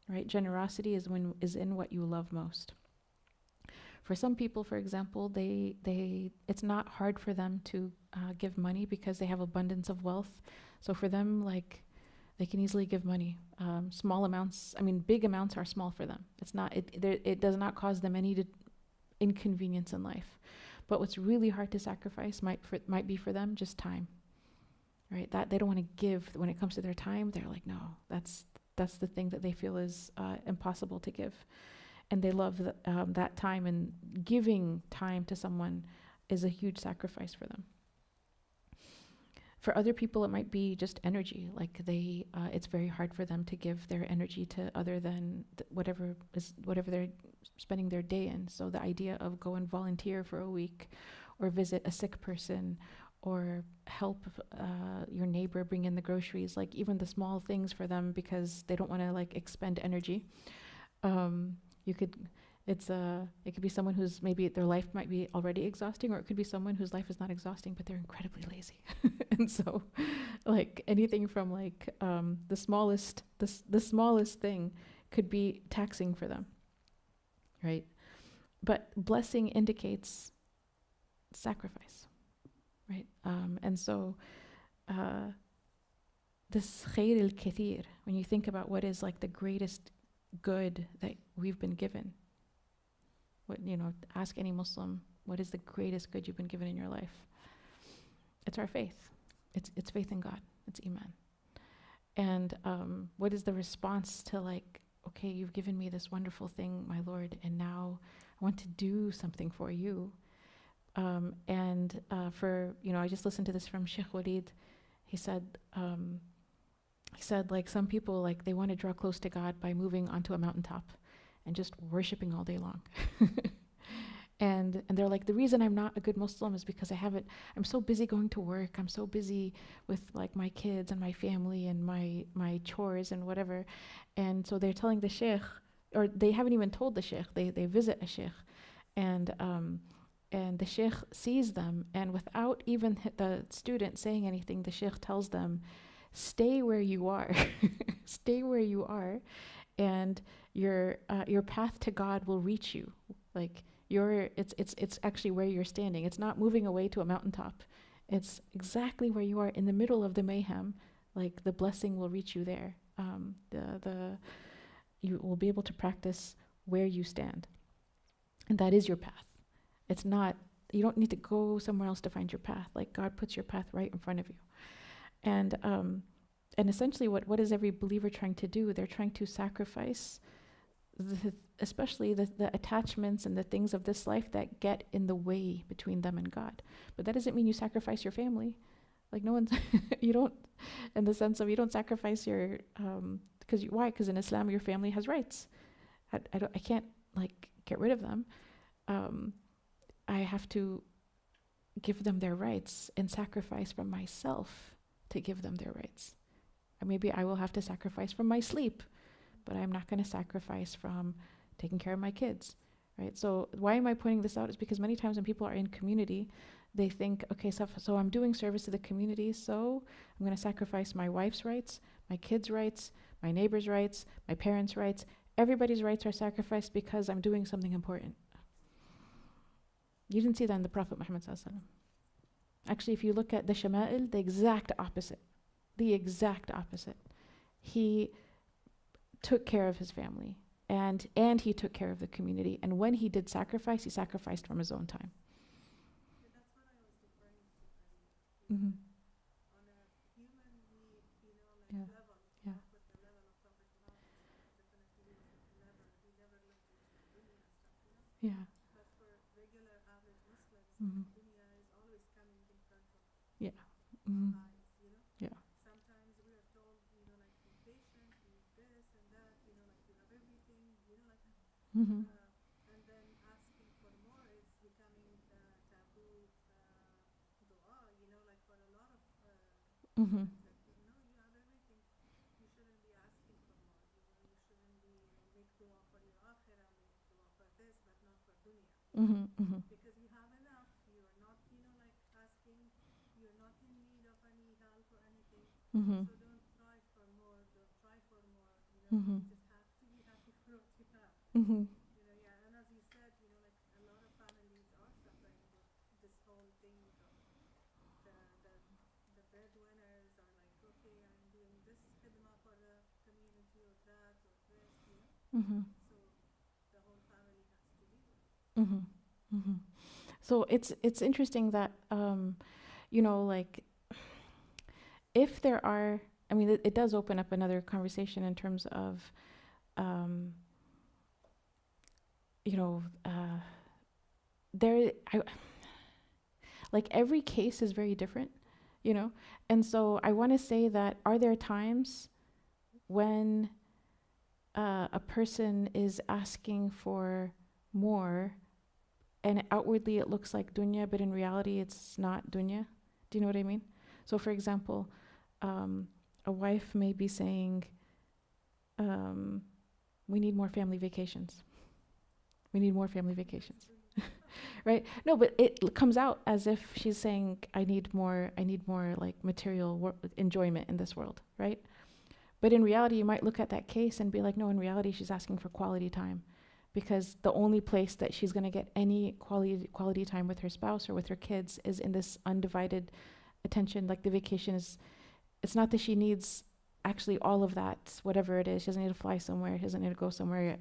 Right? Generosity is in what you love most. For some people, for example, it's not hard for them to give money because they have abundance of wealth. So for them, like, they can easily give money. Small amounts, I mean, big amounts are small for them. It does not cause them any inconvenience in life. But what's really hard to sacrifice might be for them just time, right? That they don't want to give. When it comes to their time, they're like, no, that's the thing that they feel is impossible to give. And they love that time, and giving time to someone is a huge sacrifice for them. For other people, it might be just energy. Like it's very hard for them to give their energy to other than whatever they're spending their day in. So the idea of go and volunteer for a week, or visit a sick person, or help your neighbor bring in the groceries, like even the small things for them, because they don't want to like expend energy. It could be someone who's maybe their life might be already exhausting, or it could be someone whose life is not exhausting, but they're incredibly lazy. And so, like anything from like the smallest thing could be taxing for them, right? But blessing indicates sacrifice, right? And so this khayr al-kathir, when you think about what is like the greatest good that we've been given. Ask any Muslim, what is the greatest good you've been given in your life? It's our faith. It's faith in God. It's iman. And what is the response to like, okay, you've given me this wonderful thing, my Lord, and now I want to do something for you. I just listened to this from Sheikh Walid. He said like some people, like they want to draw close to God by moving onto a mountaintop and just worshiping all day long. And they're like, the reason I'm not a good Muslim is because I'm so busy going to work. I'm so busy with like my kids and my family and my chores and whatever. And so they're telling the sheikh, or they haven't even told the sheikh, they visit a sheikh, and the sheikh sees them, and without even the student saying anything, the sheikh tells them, stay where you are. Stay where you are, and your path to God will reach you. Like it's actually where you're standing. It's not moving away to a mountaintop. It's exactly where you are in the middle of the mayhem. Like the blessing will reach you there. You will be able to practice where you stand, and that is your path. It's not. You don't need to go somewhere else to find your path. Like God puts your path right in front of you. And essentially what is every believer trying to do? They're trying to sacrifice especially the attachments and the things of this life that get in the way between them and God. But that doesn't mean you sacrifice your family. Like no one's, you don't, in the sense of you don't sacrifice your, why? Because in Islam your family has rights. I can't like get rid of them. I have to give them their rights and sacrifice from myself to give them their rights. Or maybe I will have to sacrifice from my sleep, but I'm not going to sacrifice from taking care of my kids, right? So why am I pointing this out is because many times when people are in community, they think, okay, so I'm doing service to the community, so I'm going to sacrifice my wife's rights, my kids' rights, my neighbor's rights, my parents' rights. Everybody's rights are sacrificed because I'm doing something important. You didn't see that in the Prophet Muhammad sallallahu alaihi wasallam. Actually, if you look at the Shama'il, the exact opposite. He took care of his family, and he took care of the community. And when he did sacrifice, he sacrificed from his own time. That's what I was referring to earlier. Mhm. on a human need, Yeah. level, Yeah. with the level of Prophet Muhammad, definitely he never looked into the dunya and stuff. Yeah. But for regular average Muslims, Mhm. dunya is always coming in front of Yeah. our Mhm. eyes. Yeah. Sometimes we are told, be patient, be this and that, you have everything, Mhm. and then asking for more is becoming taboo dua, for a lot of Mhm. Muslims, that, you have everything, you shouldn't be asking for more, you shouldn't be, make dua for your akhirah, make dua for this, but not for dunya. Mhm. Mhm. Because you have enough, you are not, asking, you're not in need of any help or anything. Mhm. So don't try for more, don't try for more, Mhm. you just have to be happy for what you have. Mhm. Yeah, and as you said, a lot of families are suffering with this whole thing of the the the breadwinners are like, okay, I'm doing this khidmah for the community or that or this. Mhm. So the whole family has to deal with it. Mhm. Mhm. So it's interesting that like if there are, I mean, it does open up another conversation in terms of um, you know there I like every case is very different, and so I want to say that are there times when a person is asking for more and outwardly it looks like dunya, but in reality it's not dunya? Do you know what I mean? So for example, a wife may be saying, we need more family vacations. We need more family vacations. Right? No, but it comes out as if she's saying, I need more like material enjoyment in this world, right? But in reality, you might look at that case and be like, no, in reality, she's asking for quality time, because the only place that she's going to get any quality time with her spouse or with her kids is in this undivided attention. Like the vacation is, it's not that she needs actually all of that, whatever it is. She doesn't need to fly somewhere. She doesn't need to go somewhere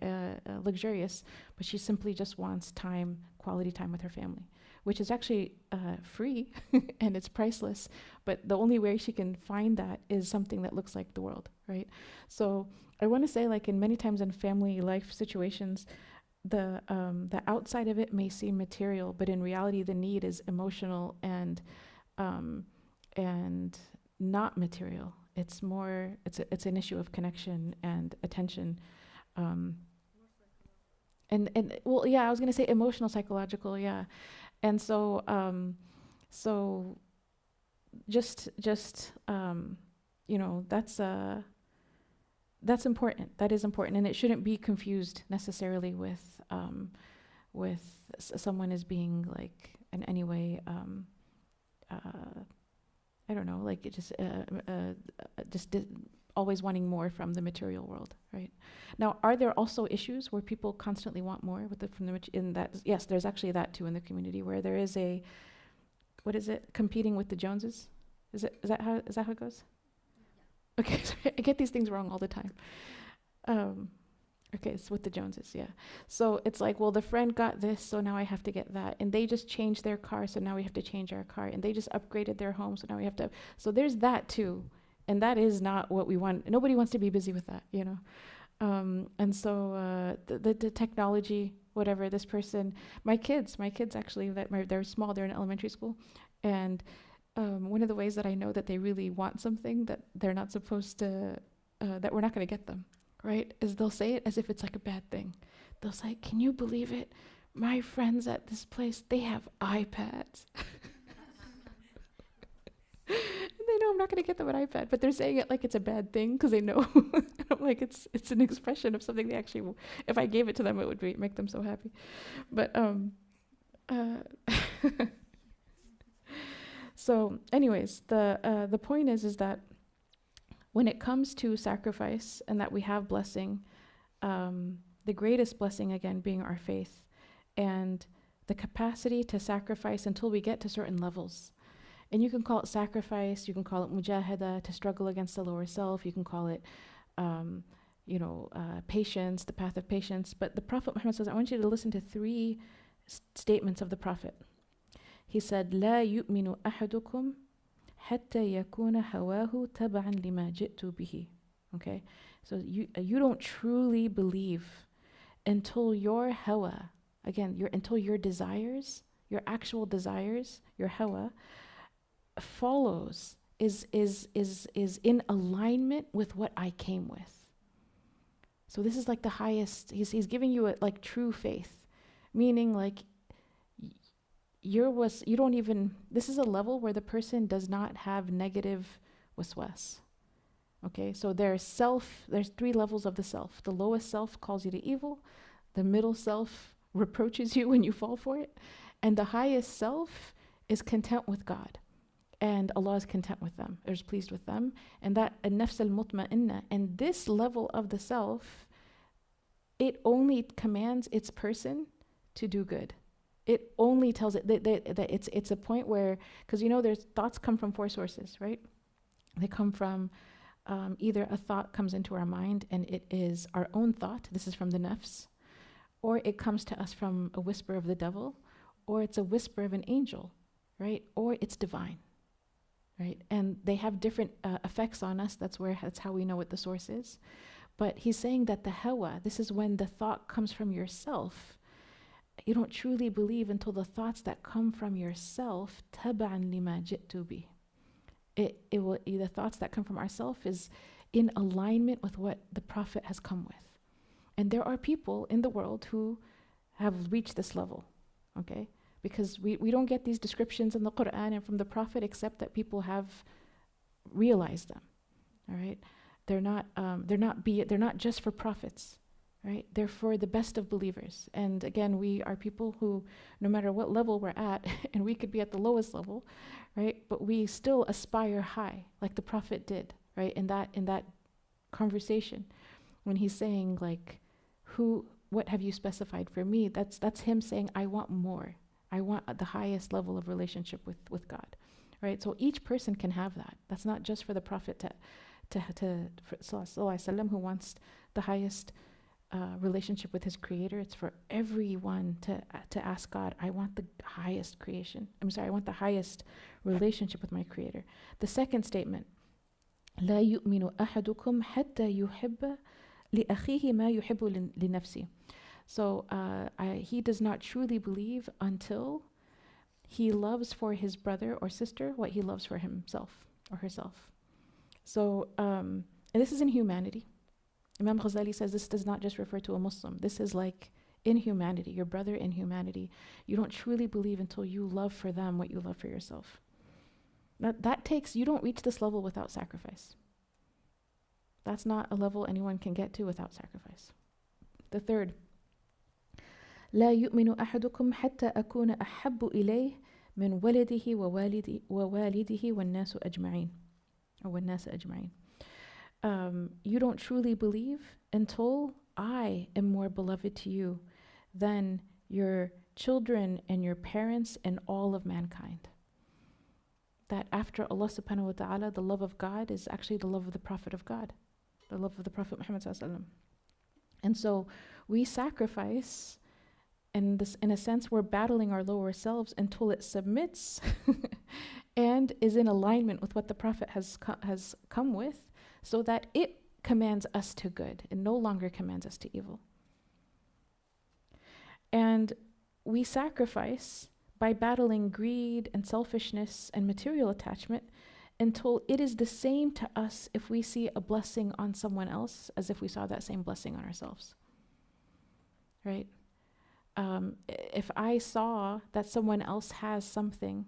luxurious, but she simply just wants time, quality time with her family, which is actually free and it's priceless. But the only way she can find that is something that looks like the world, right? So I want to say, like in many times in family life situations, the outside of it may seem material, but in reality, the need is emotional and not material. It's more, it's an issue of connection and attention. Um, and well, yeah, I was gonna say emotional, psychological, yeah. And so, so just that's important. That is important, and it shouldn't be confused necessarily with someone as being like in any way I don't know, like it just always wanting more from the material world, right? Now, are there also issues where people constantly want more with in that? Yes, there's actually that too in the community, where there is a, what is it, competing with the Joneses? Is that how it goes? Yeah. Okay, sorry, I get these things wrong all the time. Okay, it's with the Joneses, yeah. So it's like, well, the friend got this, so now I have to get that. And they just changed their car, so now we have to change our car. And they just upgraded their home, so now we have to. So there's that too. And that is not what we want. Nobody wants to be busy with that, And so the technology, whatever, this person, my kids actually, they're small, they're in elementary school. And one of the ways that I know that they really want something that they're not supposed to, that we're not going to get them, right, is they'll say it as if it's like a bad thing. They'll say, can you believe it? My friends at this place, they have iPads. And they know I'm not going to get them an iPad, but they're saying it like it's a bad thing because they know. I'm like, it's an expression of something they actually, if I gave it to them, it would make them so happy. But so anyways, the point is that when it comes to sacrifice and that we have blessing, the greatest blessing, again, being our faith and the capacity to sacrifice until we get to certain levels. And you can call it sacrifice, you can call it mujahada, to struggle against the lower self, you can call it, patience, the path of patience. But the Prophet Muhammad says, I want you to listen to three statements of the Prophet. He said, لا يؤمن أحدكم حتى يكون هواه تبعا لما جئت به. Okay, so you don't truly believe until your hawa, again, until your desires, your actual desires, your hawa follows, is in alignment with what I came with. So this is like the highest. He's giving you like true faith, meaning like you don't even. This is a level where the person does not have negative waswas. Okay, so there's 3 levels of the self. The lowest self calls you to evil, the middle self reproaches you when you fall for it, and the highest self is content with God. And Allah is content with them, or is pleased with them. And that an-nafs al-mutma'inna, and this level of the self, it only commands its person to do good. It only tells it that it's a point where, because there's thoughts come from 4 sources, right? They come from either a thought comes into our mind and it is our own thought, this is from the nafs, or it comes to us from a whisper of the devil, or it's a whisper of an angel, right? Or it's divine, right? And they have different effects on us. That's how we know what the source is. But he's saying that the hawa, this is when the thought comes from yourself. You don't truly believe until the thoughts that come from yourself, tab'an lima ji'tu bih. The thoughts that come from ourself is in alignment with what the Prophet has come with. And there are people in the world who have reached this level, okay? Because we don't get these descriptions in the Qur'an and from the Prophet except that people have realized them, all right? They're not just for prophets, right? They're for the best of believers. And again, we are people who, no matter what level we're at, and we could be at the lowest level, right? But we still aspire high, like the Prophet did, right? In that conversation, when he's saying like, what have you specified for me? That's him saying, I want more. I want the highest level of relationship with God, right? So each person can have that. That's not just for the Prophet for Sallallahu Alaihi Wasallam, who wants the highest relationship with his Creator. It's for everyone to ask God, I want the highest creation. I want the highest relationship with my Creator. The second statement, لا يؤمن أحدكم حتى يحب لأخيه ما يحب لنفسه. So he does not truly believe until he loves for his brother or sister what he loves for himself or herself. So, and this is in humanity. Imam Ghazali says this does not just refer to a Muslim. This is like in humanity, your brother in humanity. You don't truly believe until you love for them what you love for yourself. You don't reach this level without sacrifice. That's not a level anyone can get to without sacrifice. The third, لا يؤمن أحدكم حتى أكون أحب إليه من ولده ووالده والناس أجمعين, or والناس أجمعين. You don't truly believe until I am more beloved to you than your children and your parents and all of mankind. That after Allah subhanahu wa ta'ala, the love of God is actually the love of the Prophet of God, the love of the Prophet Muhammad sallallahu alaihi wasallam. And so we sacrifice, and this, in a sense, we're battling our lower selves until it submits and is in alignment with what the Prophet has come with, so that it commands us to good and no longer commands us to evil. And we sacrifice by battling greed and selfishness and material attachment until it is the same to us if we see a blessing on someone else as if we saw that same blessing on ourselves, right? If I saw that someone else has something,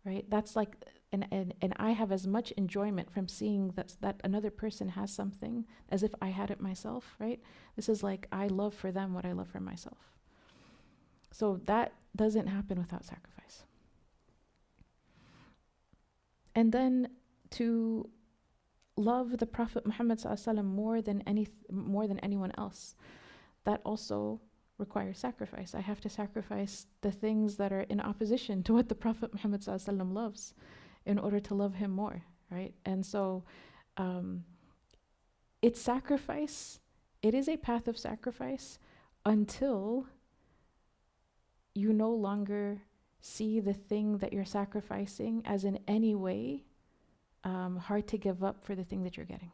right, that's like, and I have as much enjoyment from seeing that another person has something as if I had it myself, right? This is like, I love for them what I love for myself. So that doesn't happen without sacrifice. And then to love the Prophet Muhammad ﷺ more than anyone else, that also requires sacrifice. I have to sacrifice the things that are in opposition to what the Prophet Muhammad ﷺ loves in order to love him more, right? And so it's sacrifice. It is a path of sacrifice until you no longer see the thing that you're sacrificing as in any way hard to give up for the thing that you're getting.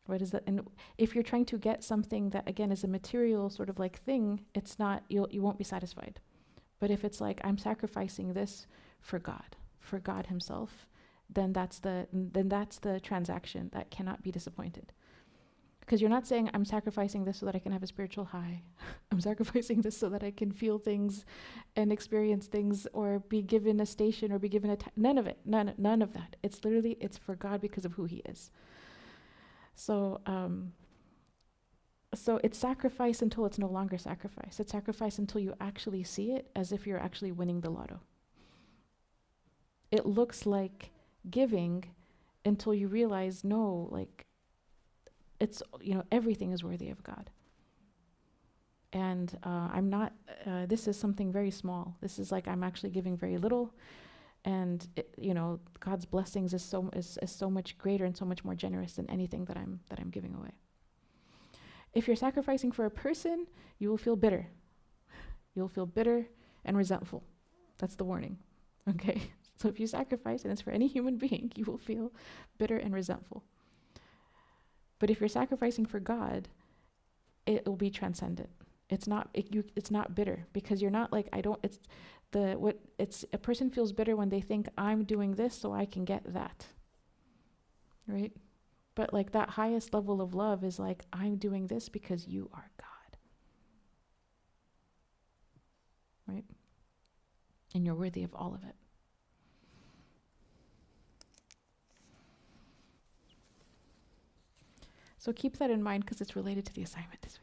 What is that? And if you're trying to get something that, again, is a material sort of like thing, it's not, you won't be satisfied. But if it's like, I'm sacrificing this for God Himself, then that's the transaction that cannot be disappointed. Because you're not saying, I'm sacrificing this so that I can have a spiritual high. I'm sacrificing this so that I can feel things and experience things, or be given a station, or be given none of it. None of that. It's literally, it's for God because of who He is. So it's sacrifice until it's no longer sacrifice. It's sacrifice until you actually see it as if you're actually winning the lotto. It looks like giving until you realize, no, like, it's, everything is worthy of God. And I'm not, this is something very small. This is like, I'm actually giving very little. And God's blessings is so much greater and so much more generous than anything that I'm giving away. If you're sacrificing for a person, you will feel bitter. You'll feel bitter and resentful. That's the warning. Okay? So if you sacrifice and it's for any human being, you will feel bitter and resentful. But if you're sacrificing for God, it will be transcendent. It's not bitter, because you're not like, a person feels bitter when they think, I'm doing this so I can get that. Right? But like, that highest level of love is like, I'm doing this because you are God. Right? And you're worthy of all of it. So keep that in mind, because it's related to the assignment this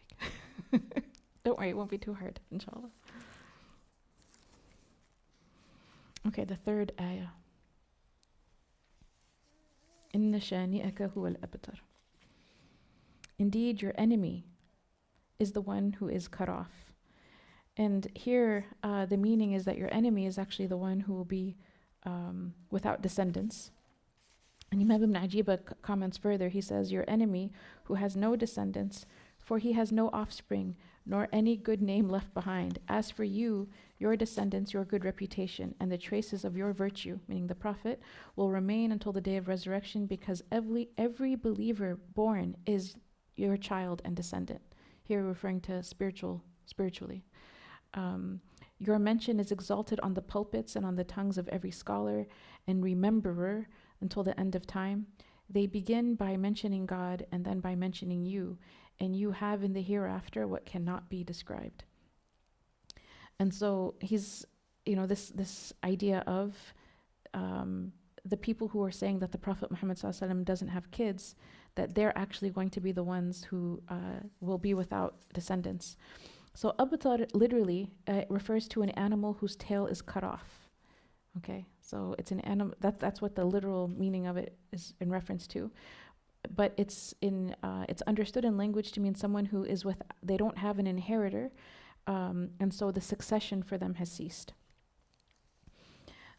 week. Don't worry, it won't be too hard, inshallah. Okay, the third ayah. Inna shani'aka huwa al-abtar. Indeed, your enemy is the one who is cut off. And here, the meaning is that your enemy is actually the one who will be without descendants. And Imam Ibn Ajiba comments further. He says, your enemy who has no descendants, for he has no offspring, nor any good name left behind. As for you, your descendants, your good reputation, and the traces of your virtue, meaning the Prophet, will remain until the day of resurrection, because every believer born is your child and descendant. Here referring to spiritually. Your mention is exalted on the pulpits and on the tongues of every scholar and rememberer until the end of time. They begin by mentioning God and then by mentioning you, and you have in the hereafter what cannot be described. And so he's, this idea of the people who are saying that the Prophet Muhammad ﷺ doesn't have kids, that they're actually going to be the ones who will be without descendants. So abtar literally refers to an animal whose tail is cut off. Okay, so it's an animal. That's what the literal meaning of it is in reference to. But it's understood in language to mean someone who is they don't have an inheritor, and so the succession for them has ceased.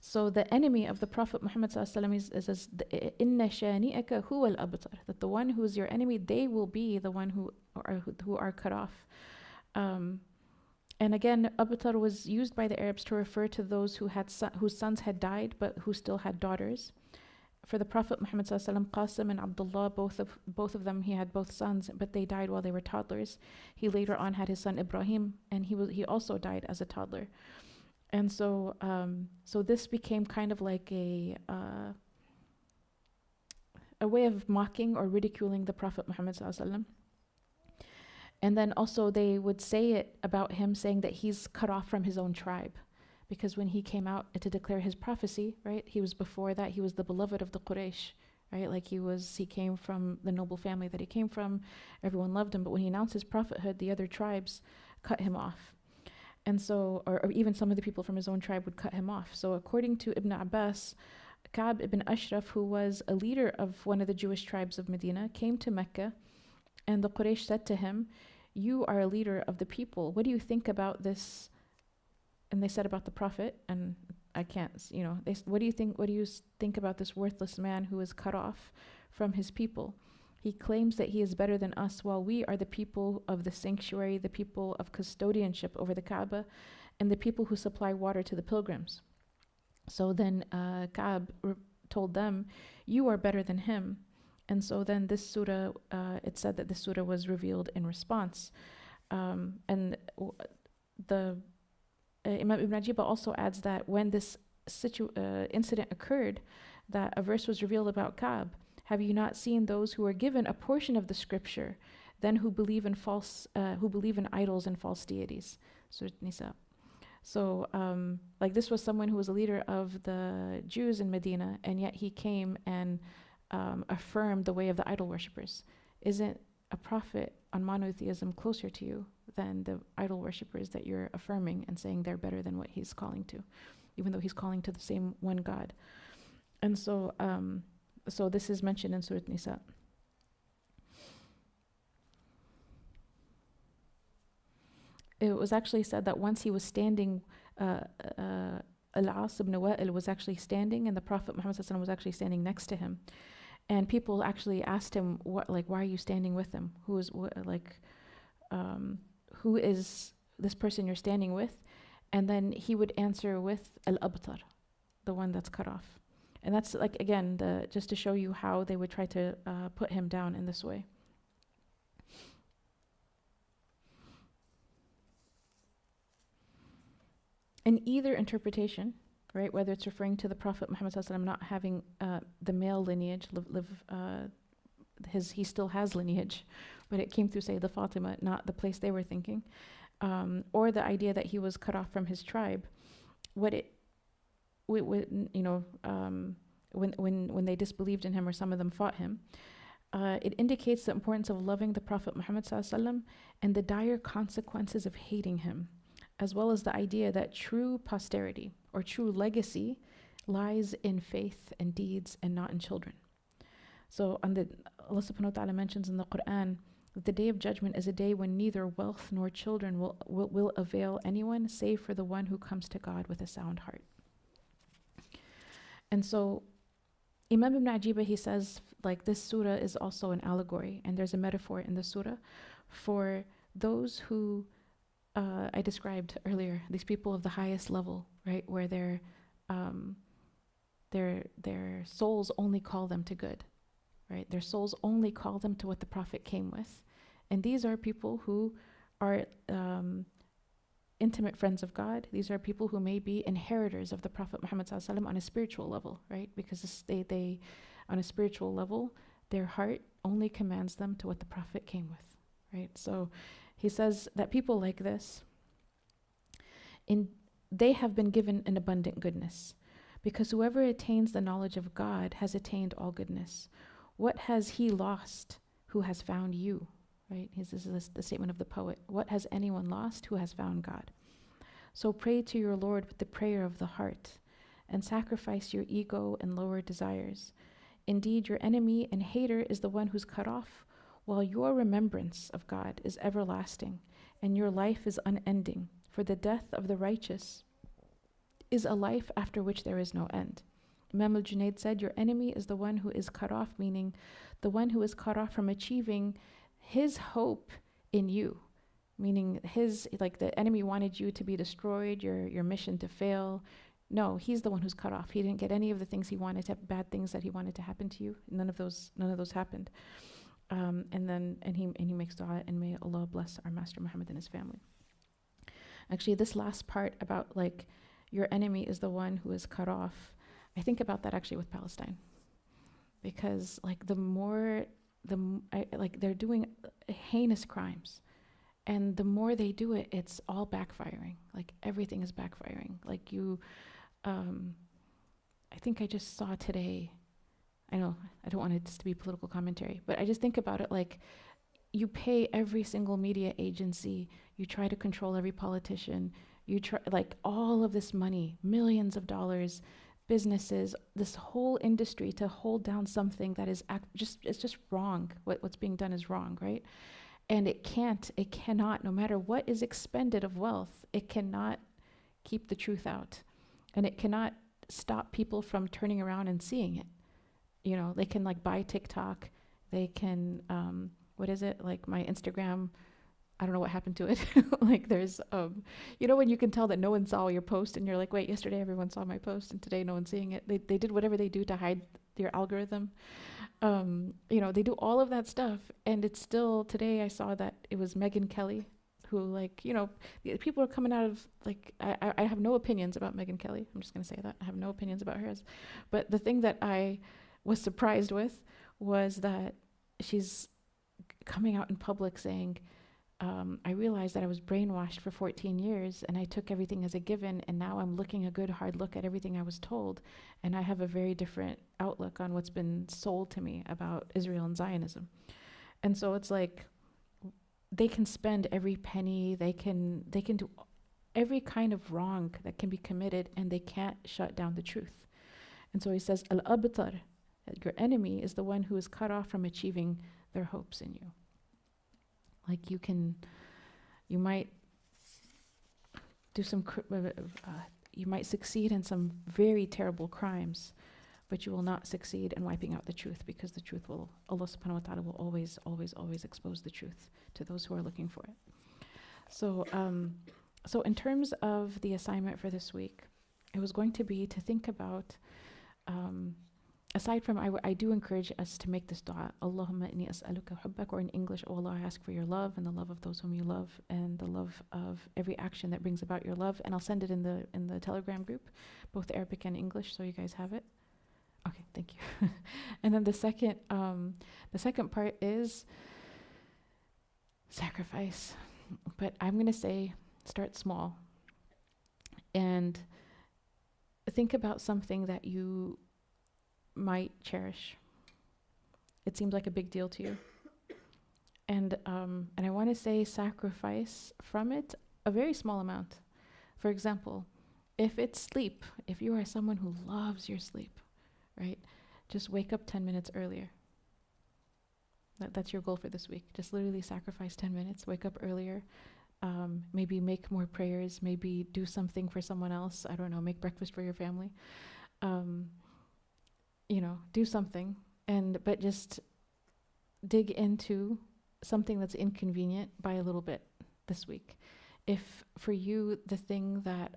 So the enemy of the Prophet Muhammad ﷺ is inna shani'aka huwa al-abtar, that the one who is your enemy, they will be the one who are cut off. And again, abtar was used by the Arabs to refer to those whose sons had died but who still had daughters. For the Prophet Muhammad ﷺ, Qasim and Abdullah, both of them, he had both sons, but they died while they were toddlers. He later on had his son Ibrahim, and he also died as a toddler. And so this became kind of like a way of mocking or ridiculing the Prophet Muhammad ﷺ. And then also they would say it about him, saying that he's cut off from his own tribe. Because when he came out to declare his prophecy, right, he was before that, he was the beloved of the Quraysh, right? Like he came from the noble family that he came from. Everyone loved him. But when he announced his prophethood, the other tribes cut him off. And so, or even some of the people from his own tribe would cut him off. So according to Ibn Abbas, Ka'b ibn Ashraf, who was a leader of one of the Jewish tribes of Medina, came to Mecca, and the Quraysh said to him, you are a leader of the people. What do you think about this? And they said about the Prophet, and I can't, what do you think about this worthless man who is cut off from his people? He claims that he is better than us, while we are the people of the sanctuary, the people of custodianship over the Kaaba, and the people who supply water to the pilgrims. So then Ka'b told them, you are better than him. And so then this surah, it said that this surah was revealed in response. And the Imam Ibn Ajiba also adds that when this incident occurred, that a verse was revealed about Ka'b. Have you not seen those who are given a portion of the scripture, then who believe in idols and false deities? Surah Nisa. So, like this was someone who was a leader of the Jews in Medina, and yet he came and affirmed the way of the idol worshippers. Isn't a prophet on monotheism closer to you than the idol worshippers that you're affirming and saying they're better than what he's calling to, even though he's calling to the same one God? And so, so this is mentioned in Surah Nisa. It was actually said that once he was standing, Al-As ibn Wa'il was actually standing, and the Prophet Muhammad ﷺ was actually standing next to him. And people actually asked him, "What? Like, why are you standing with him? Who is this person you're standing with?" And then he would answer with Al-Abtar, the one that's cut off. And that's like, again, just to show you how they would try to put him down in this way. In either interpretation, right, whether it's referring to the Prophet Muhammad ﷺ not having the male lineage, he still has lineage, but it came through Sayyidah Fatima, not the place they were thinking, or the idea that he was cut off from his tribe. When they disbelieved in him, or some of them fought him, it indicates the importance of loving the Prophet Muhammad ﷺ and the dire consequences of hating him, as well as the idea that true posterity or true legacy lies in faith and deeds and not in children. So Allah subhanahu wa ta'ala mentions in the Qur'an that the day of judgment is a day when neither wealth nor children will avail anyone save for the one who comes to God with a sound heart. And so Imam Ibn Ajiba, he says, like, this surah is also an allegory, and there's a metaphor in the surah for those who I described earlier, these people of the highest level, right, where their souls only call them to good, right? Their souls only call them to what the Prophet came with. And these are people who are intimate friends of God. These are people who may be inheritors of the Prophet Muhammad ﷺ on a spiritual level, right? Because they on a spiritual level, their heart only commands them to what the Prophet came with, right? So he says that people like this, they have been given an abundant goodness, because whoever attains the knowledge of God has attained all goodness. What has he lost who has found you? Right? This is the statement of the poet. What has anyone lost who has found God? So pray to your Lord with the prayer of the heart, and sacrifice your ego and lower desires. Indeed, your enemy and hater is the one who's cut off, while your remembrance of God is everlasting, and your life is unending, for the death of the righteous is a life after which there is no end. Imam al-Junayd said, your enemy is the one who is cut off, meaning the one who is cut off from achieving his hope in you, meaning the enemy wanted you to be destroyed, your mission to fail. No, he's the one who's cut off. He didn't get any of the things he wanted bad things that he wanted to happen to you. None of those happened. And he makes dua, and may Allah bless our Master Muhammad and his family. Actually, this last part about like your enemy is the one who is cut off, I think about that actually with Palestine, because like they're doing heinous crimes, and the more they do it, it's all backfiring. Like everything is backfiring. Like I think I just saw today, I know I don't want it to be political commentary, but I just think about it like you pay every single media agency, you try to control every politician, you try like all of this money, millions of dollars, businesses, this whole industry to hold down something that is it's just wrong. What's being done is wrong, right? And it cannot, no matter what is expended of wealth, it cannot keep the truth out. And it cannot stop people from turning around and seeing it. You know, they can like buy TikTok, they can, what is it? Like my Instagram I don't know what happened to it. Like there's, when you can tell that no one saw your post and you're like, wait, yesterday everyone saw my post and today no one's seeing it. They did whatever they do to hide your algorithm. They do all of that stuff, and it's still, today I saw that it was Megyn Kelly who, people are coming out of, I have no opinions about Megyn Kelly. I'm just going to say that. I have no opinions about hers. But the thing that I was surprised with was that she's coming out in public saying, I realized that I was brainwashed for 14 years and I took everything as a given, and now I'm looking a good hard look at everything I was told, and I have a very different outlook on what's been sold to me about Israel and Zionism. And so it's like they can spend every penny, they can do every kind of wrong that can be committed, and they can't shut down the truth. And so he says, al-Abtar, your enemy is the one who is cut off from achieving their hopes in you. Like you might do you might succeed in some very terrible crimes, but you will not succeed in wiping out the truth, because the truth will, Allah subhanahu wa ta'ala will always, always, always expose the truth to those who are looking for it. So in terms of the assignment for this week, it was going to be to think about, aside from, I do encourage us to make this dua, Allahumma inni as'aluka hubbak, or in English, oh Allah, I ask for your love and the love of those whom you love and the love of every action that brings about your love. And I'll send it in the Telegram group, both Arabic and English, so you guys have it. Okay, thank you. And then the second part is sacrifice. But I'm going to say start small and think about something that you might cherish. It seems like a big deal to you. And I want to say sacrifice from it a very small amount. For example, if it's sleep, if you are someone who loves your sleep, right? Just wake up 10 minutes earlier. That's your goal for this week. Just literally sacrifice 10 minutes, wake up earlier, maybe make more prayers, maybe do something for someone else. I don't know, make breakfast for your family. Do something, but just dig into something that's inconvenient by a little bit this week. If for you the thing that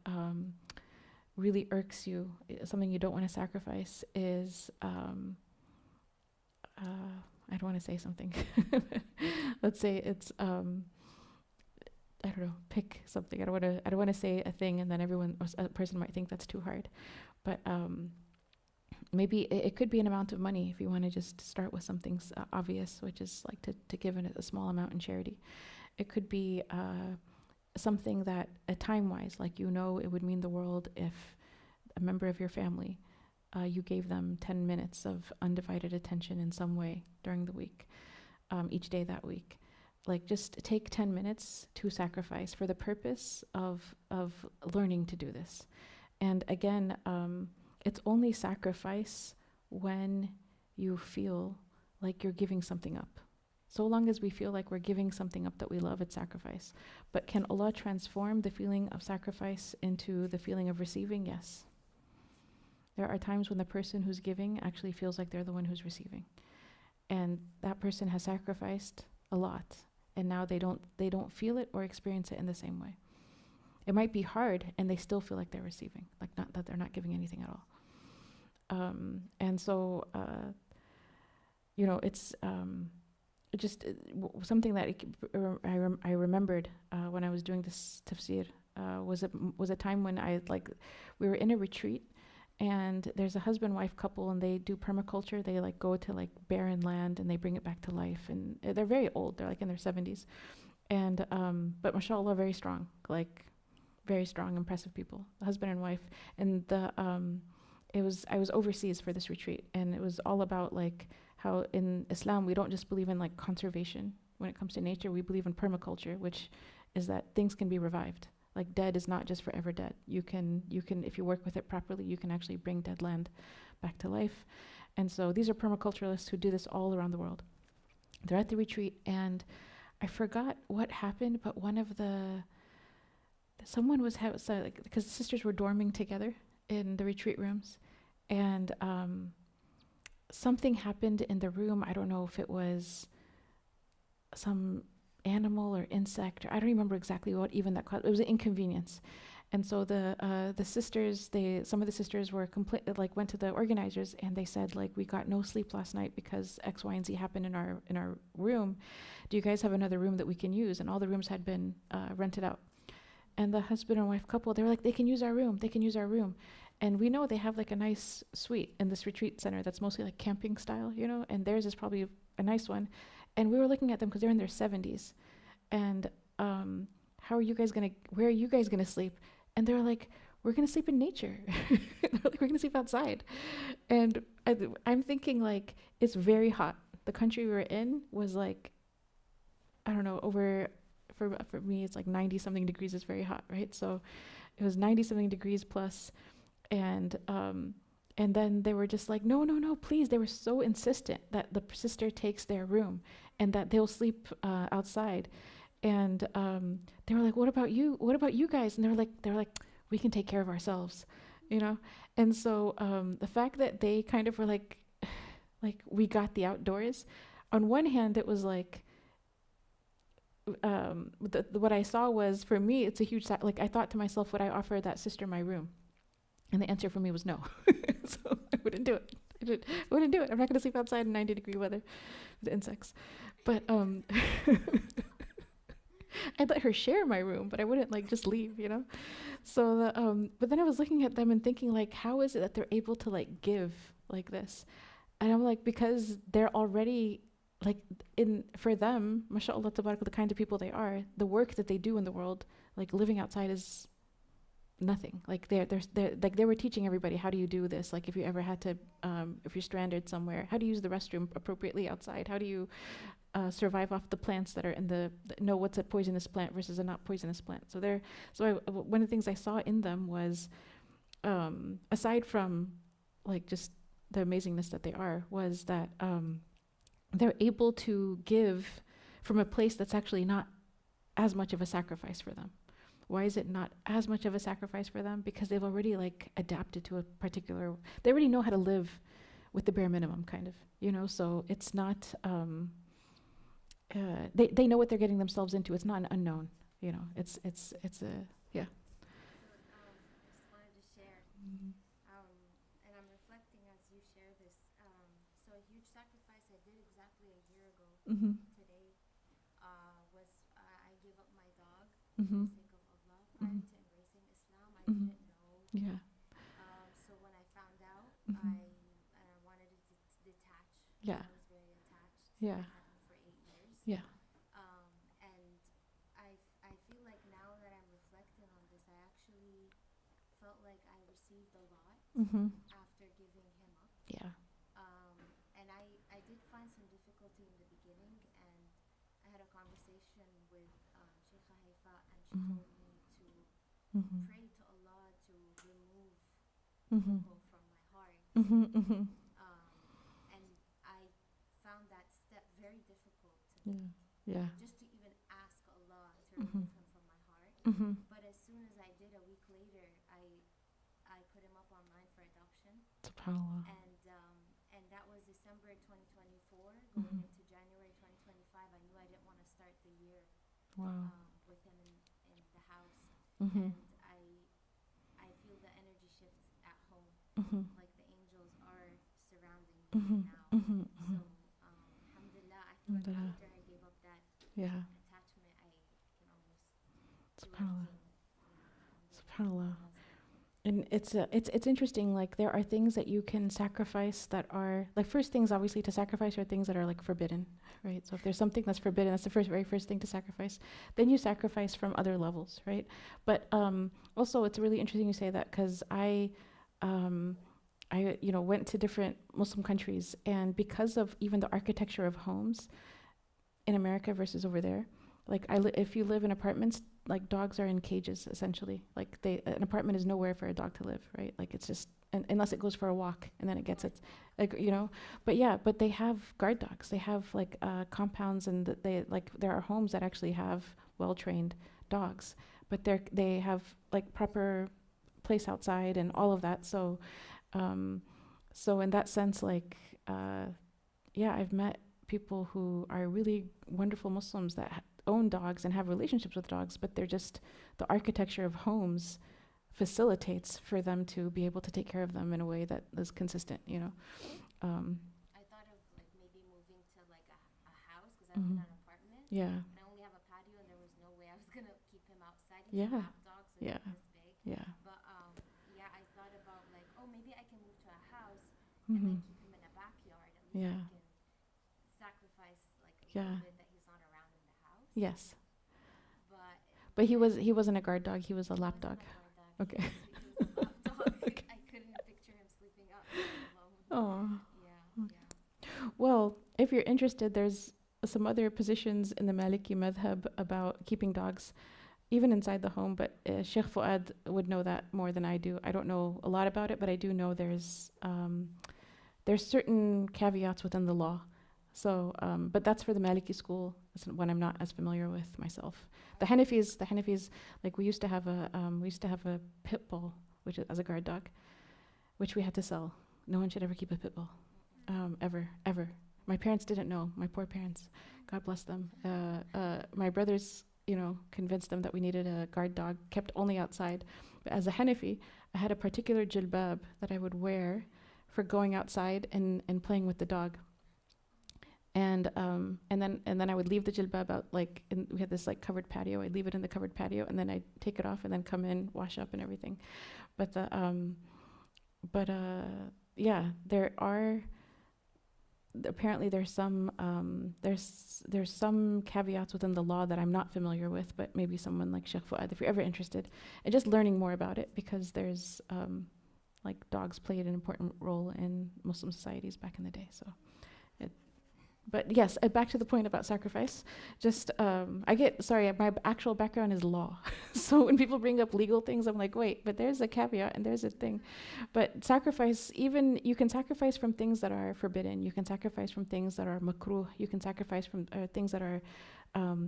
really irks you, something you don't want to sacrifice is, I don't want to say something. Let's say it's, I don't know, pick something. I don't want to say a thing and then a person might think that's too hard. But maybe it could be an amount of money if you want to just start with something obvious, which is like to give a small amount in charity. It could be something that, time-wise, like it would mean the world if a member of your family, you gave them 10 minutes of undivided attention in some way during the week, each day that week. Like just take 10 minutes to sacrifice for the purpose of learning to do this. And again, it's only sacrifice when you feel like you're giving something up. So long as we feel like we're giving something up that we love, it's sacrifice. But can Allah transform the feeling of sacrifice into the feeling of receiving? Yes. There are times when the person who's giving actually feels like they're the one who's receiving. And that person has sacrificed a lot, and now they don't feel it or experience it in the same way. It might be hard and they still feel like they're receiving, like not that they're not giving anything at all. And so, it's just something that I remembered when I was doing this tafsīr was a time when we were in a retreat, and there's a husband-wife couple, and they do permaculture. They go to barren land and they bring it back to life, and they're very old. They're in their 70s, and but mashallah, very strong, very strong, impressive people, husband and wife. And I was overseas for this retreat, and it was all about how in Islam we don't just believe in conservation when it comes to nature. We believe in permaculture, which is that things can be revived. Dead is not just forever dead. You can if you work with it properly, you can actually bring dead land back to life. And so these are permaculturalists who do this all around the world. They're at the retreat, and I forgot what happened, but someone was because the sisters were dorming together in the retreat rooms, and something happened in the room. I don't know if it was some animal or insect, or I don't remember exactly what even that caused. It was an inconvenience. And so the sisters, some of the sisters were like went to the organizers and they said, like, we got no sleep last night because X, Y, and Z happened in our room. Do you guys have another room that we can use? And all the rooms had been rented out. And the husband and wife couple, they were like, they can use our room. They can use our room. And we know they have like a nice suite in this retreat center that's mostly like camping style, you know, and theirs is probably a nice one. And we were looking at them because they're in their 70s. And where are you guys going to sleep? And they're like, we're going to sleep in nature. They're like, we're going to sleep outside. And I'm thinking, like, it's very hot. The country we were in was like, I don't know, for me, it's like 90 something degrees is very hot, right? So it was 90 something degrees plus. And then they were just like, no, please. They were so insistent that the sister takes their room and that they'll sleep outside. And they were like, what about you? What about you guys? And they were like, we can take care of ourselves, you know? And so the fact that they kind of were like, we got the outdoors. On one hand, it was like, what I saw was, for me, it's a huge, like, I thought to myself, would I offer that sister my room? And the answer for me was no. So I wouldn't do it. I wouldn't do it. I'm not going to sleep outside in 90-degree weather with insects. But I'd let her share my room, but I wouldn't like just leave, you know? So, but then I was looking at them and thinking, like, how is it that they're able to like give like this? And I'm like, because they're already like for them, mashallah, tabarakallah, the kind of people they are, the work that they do in the world, like living outside is nothing. Like they're like, they were teaching everybody, how do you do this? Like if you ever had to, if you're stranded somewhere, how do you use the restroom appropriately outside? How do you survive off the plants that are in know what's a poisonous plant versus a not poisonous plant? So one of the things I saw in them was, aside from like just the amazingness that they are, was that they're able to give from a place that's actually not as much of a sacrifice for them. Why is it not as much of a sacrifice for them? Because they've already like adapted to a particular, they already know how to live with the bare minimum, kind of, you know? So it's not, they know what they're getting themselves into. It's not an unknown, you know? It's a, yeah. So I just wanted to share, and I'm reflecting as you share this. So a huge sacrifice I did exactly a year ago today was I gave up my dog for the sake of Allah. Prior to embracing Islam, I didn't know. Yeah. So when I found out, I wanted it to detach. Yeah. I was very attached. Yeah. I had him for 8 years. Yeah. And I feel like now that I'm reflecting on this, I actually felt like I received a lot after giving him up. Yeah. And I did find some difficulty in the beginning, and I had a conversation with Shaykha, and she told me to pray to Allah to remove ego from my heart. And I found that step very difficult to me. Yeah. Just to even ask Allah to remove him from my heart. But as soon as I did, a week later, I put him up online for adoption. SubhanAllah. And that was December 2024, going into January 2025. I knew I didn't want to start the year with him in the house. And I feel the energy shift at home. Like the angels are surrounding me now. So, alhamdulillah, I feel like after I gave up that attachment, I can almost SubhanAllah. do SubhanAllah. And it's interesting, like there are things that you can sacrifice that are, like first things obviously to sacrifice are things that are like forbidden, right? So if there's something that's forbidden, that's the very first thing to sacrifice. Then you sacrifice from other levels, right? But also it's really interesting you say that, because I went to different Muslim countries, and because of even the architecture of homes in America versus over there, like if you live in apartments, like dogs are in cages essentially. Like an apartment is nowhere for a dog to live, right? Like it's just, unless it goes for a walk and then it gets its, like, you know. But they have guard dogs. They have like compounds, and there are homes that actually have well-trained dogs, but they have like proper place outside and all of that. So in that sense, like I've met people who are really wonderful Muslims that own dogs and have relationships with dogs, but they're just, the architecture of homes facilitates for them to be able to take care of them in a way that is consistent, you know. I thought of like maybe moving to like a house because I live in an apartment. Yeah. And I only have a patio, and there was no way I was gonna keep him outside. He's Yeah. a lap dog, so Yeah. he's this big. Yeah. But yeah, I thought about like, oh, maybe I can move to a house and then keep him in a backyard. At least Yeah. I can sacrifice like a Yeah. little bit that he's not around in the house. Yes. But He wasn't a guard dog. He was a lap dog. Okay. He was a lap dog. Okay. I couldn't picture him sleeping outside alone. Oh. Yeah, yeah. Well, if you're interested, there's some other positions in the Maliki madhab about keeping dogs, even inside the home, but Shaykh Fuad would know that more than I do. I don't know a lot about it, but I do know there's certain caveats within the law. So, but that's for the Maliki school. That's one I'm not as familiar with myself. The Hanafis, like we used to have a pit bull, which is as a guard dog, which we had to sell. No one should ever keep a pit bull, ever. My parents didn't know. My poor parents, God bless them. My brothers, convinced them that we needed a guard dog, kept only outside. But as a Hanafi, I had a particular jilbab that I would wear for going outside and playing with the dog. And then I would leave the jilbab out, we had this covered patio. I'd leave it in the covered patio, and then I'd take it off and then come in, wash up and everything. But there are apparently there's some caveats within the law that I'm not familiar with, but maybe someone like Shaykh Fuad, if you're ever interested, and just learning more about it, because there's dogs played an important role in Muslim societies back in the day. So. But yes, back to the point about sacrifice. My actual background is law. So when people bring up legal things, I'm like, wait, but there's a caveat and there's a thing. But sacrifice, you can sacrifice from things that are forbidden. You can sacrifice from things that are makruh. You can sacrifice from things that are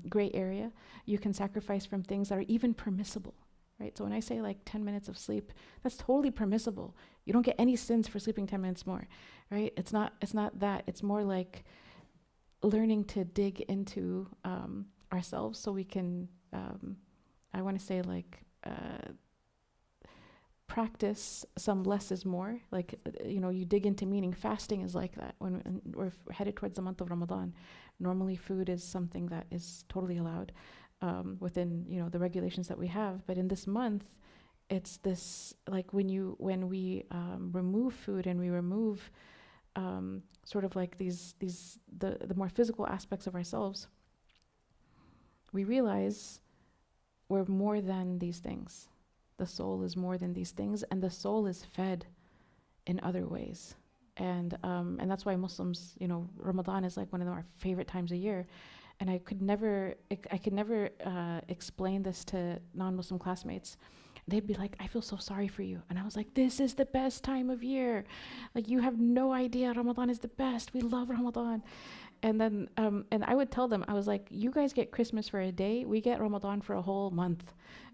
gray area. You can sacrifice from things that are even permissible. Right? So when I say 10 minutes of sleep, that's totally permissible. You don't get any sins for sleeping 10 minutes more, right? It's not that. It's more like learning to dig into ourselves so we can, I want to say practice some less is more. You dig into meaning. Fasting is like that. When we're headed towards the month of Ramadan, normally food is something that is totally allowed within, the regulations that we have. But in this month, it's this, when we remove food and we remove sort of the more physical aspects of ourselves, we realize we're more than these things. The soul is more than these things, and the soul is fed in other ways. And that's why Muslims, Ramadan is one of our favorite times a year. And I could never explain this to non-Muslim classmates. They'd be like, I feel so sorry for you. And I was like, this is the best time of year. You have no idea, Ramadan is the best. We love Ramadan. And then, and I would tell them, I was like, you guys get Christmas for a day. We get Ramadan for a whole month.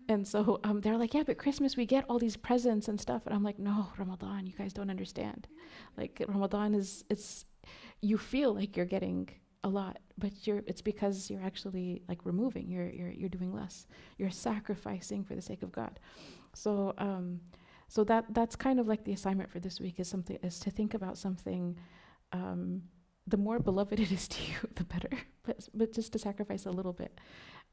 And so they're like, yeah, but Christmas, we get all these presents and stuff. And I'm like, no, Ramadan, you guys don't understand. Ramadan you feel like you're getting a lot, but it's because you're actually removing, you're doing less, you're sacrificing for the sake of God. So that's kind of the assignment for this week is to think about something. The more beloved it is to you, the better, but just to sacrifice a little bit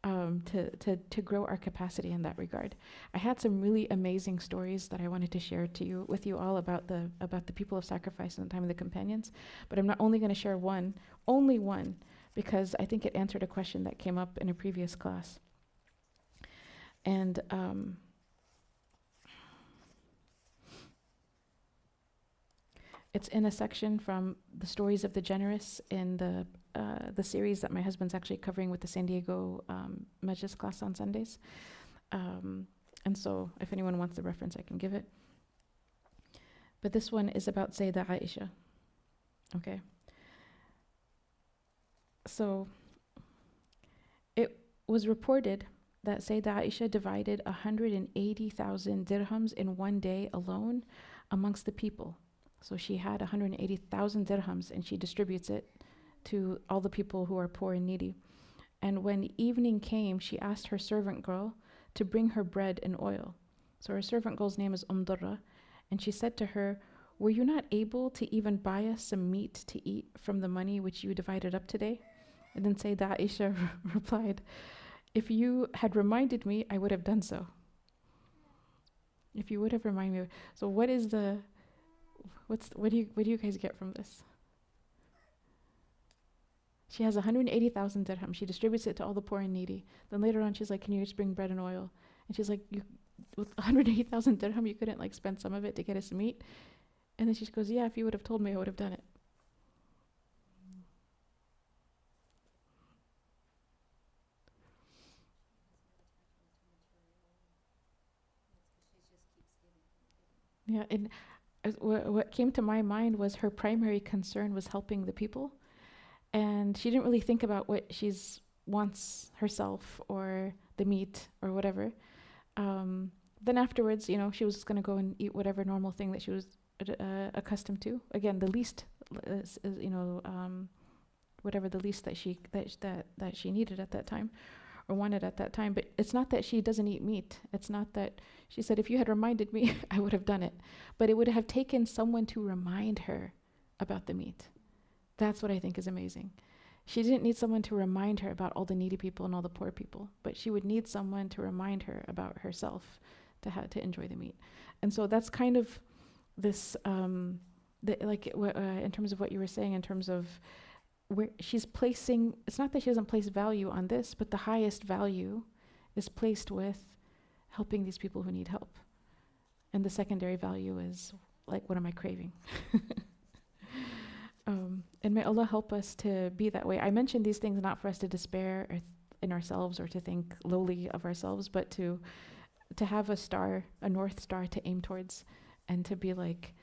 to grow our capacity in that regard. I had some really amazing stories that I wanted to share with you all about the people of sacrifice in the time of the companions, but I'm not only going to share only one, because I think it answered a question that came up in a previous class. And it's in a section from the Stories of the Generous in the series that my husband's actually covering with the San Diego Majlis class on Sundays. And so if anyone wants the reference, I can give it. But this one is about Sayyidah Aisha. Okay. So it was reported that Sayyidah Aisha divided 180,000 dirhams in one day alone amongst the people. So she had 180,000 dirhams and she distributes it to all the people who are poor and needy. And when evening came, she asked her servant girl to bring her bread and oil. So her servant girl's name is Darra, and she said to her, "Were you not able to even buy us some meat to eat from the money which you divided up today?" And then Sayyidah Aisha replied, "If you had reminded me, I would have done so." If you would have reminded me. So what do you guys get from this? She has 180,000 dirham. She distributes it to all the poor and needy. Then later on, she's like, "Can you just bring bread and oil?" And she's like, "With 180,000 dirham, you couldn't like spend some of it to get us meat?" And then she goes, "Yeah, if you would have told me, I would have done it." Yeah, and what came to my mind was her primary concern was helping the people. And she didn't really think about what she's wants herself or the meat or whatever. Then afterwards, she was just going to go and eat whatever normal thing that she was accustomed to. Again, the least, whatever the least that she needed at that time or wanted at that time. But it's not that she doesn't eat meat. It's not that she said, "If you had reminded me, I would have done it." But it would have taken someone to remind her about the meat. That's what I think is amazing. She didn't need someone to remind her about all the needy people and all the poor people, but she would need someone to remind her about herself to enjoy the meat. And so that's kind of this, in terms of what you were saying, in terms of where she's placing, it's not that she doesn't place value on this, but the highest value is placed with helping these people who need help. And the secondary value is like, what am I craving? And may Allah help us to be that way. I mentioned these things not for us to despair in ourselves or to think lowly of ourselves, but to have a star, a north star to aim towards, and to be like,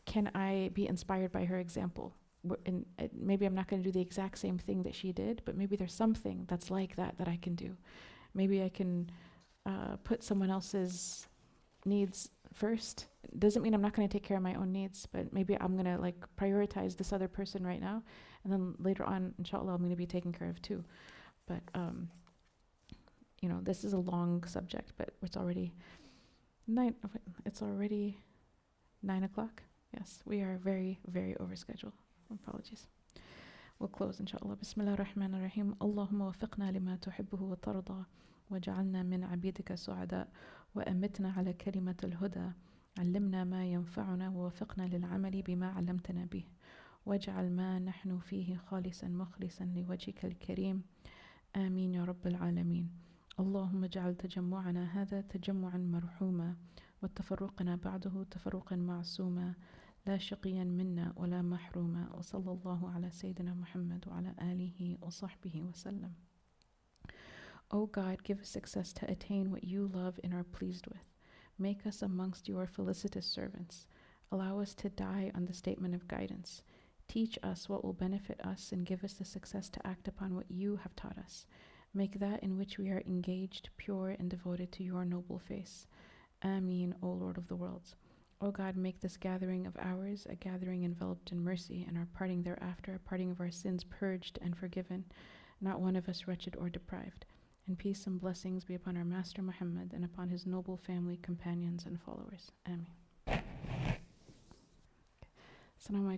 can I be inspired by her example? And maybe I'm not going to do the exact same thing that she did, but maybe there's something that's like that I can do. Maybe I can put someone else's needs first. Doesn't mean I'm not going to take care of my own needs, but maybe I'm going to like prioritize this other person right now, and then later on, inshallah, I'm going to be taken care of too. But this is a long subject, but it's already 9 o'clock. Yes, we are very, very over schedule. Apologies. We'll close inshallah. Bismillah ar-Rahman ar-Rahim. Allahumma wafiqna lima tuhibbuhu wa tarda waj'alna min abidika su'ada wa amitna ala kalimat al-huda علمنا ما ينفعنا ووفقنا للعمل بما علمتنا به واجعل ما نحن فيه خالصا مخلصا لوجهك الكريم آمين يا رب العالمين. اللهم اجعل تجمعنا هذا تجمعا مرحوما وتفرقنا بعده تفرقا معصوما لا شقيا منا ولا محروما وصلى الله على سيدنا محمد وعلى آله وصحبه وسلم. O God, give us success to attain what you love and are pleased with. Make us amongst your felicitous servants. Allow us to die on the statement of guidance. Teach us what will benefit us and give us the success to act upon what you have taught us. Make that in which we are engaged, pure and devoted to your noble face. Ameen, O Lord of the worlds. O God, make this gathering of ours a gathering enveloped in mercy, and our parting thereafter a parting of our sins purged and forgiven, not one of us wretched or deprived. And peace and blessings be upon our Master Muhammad and upon his noble family, companions, and followers. Ameen. Assalamu alaikum.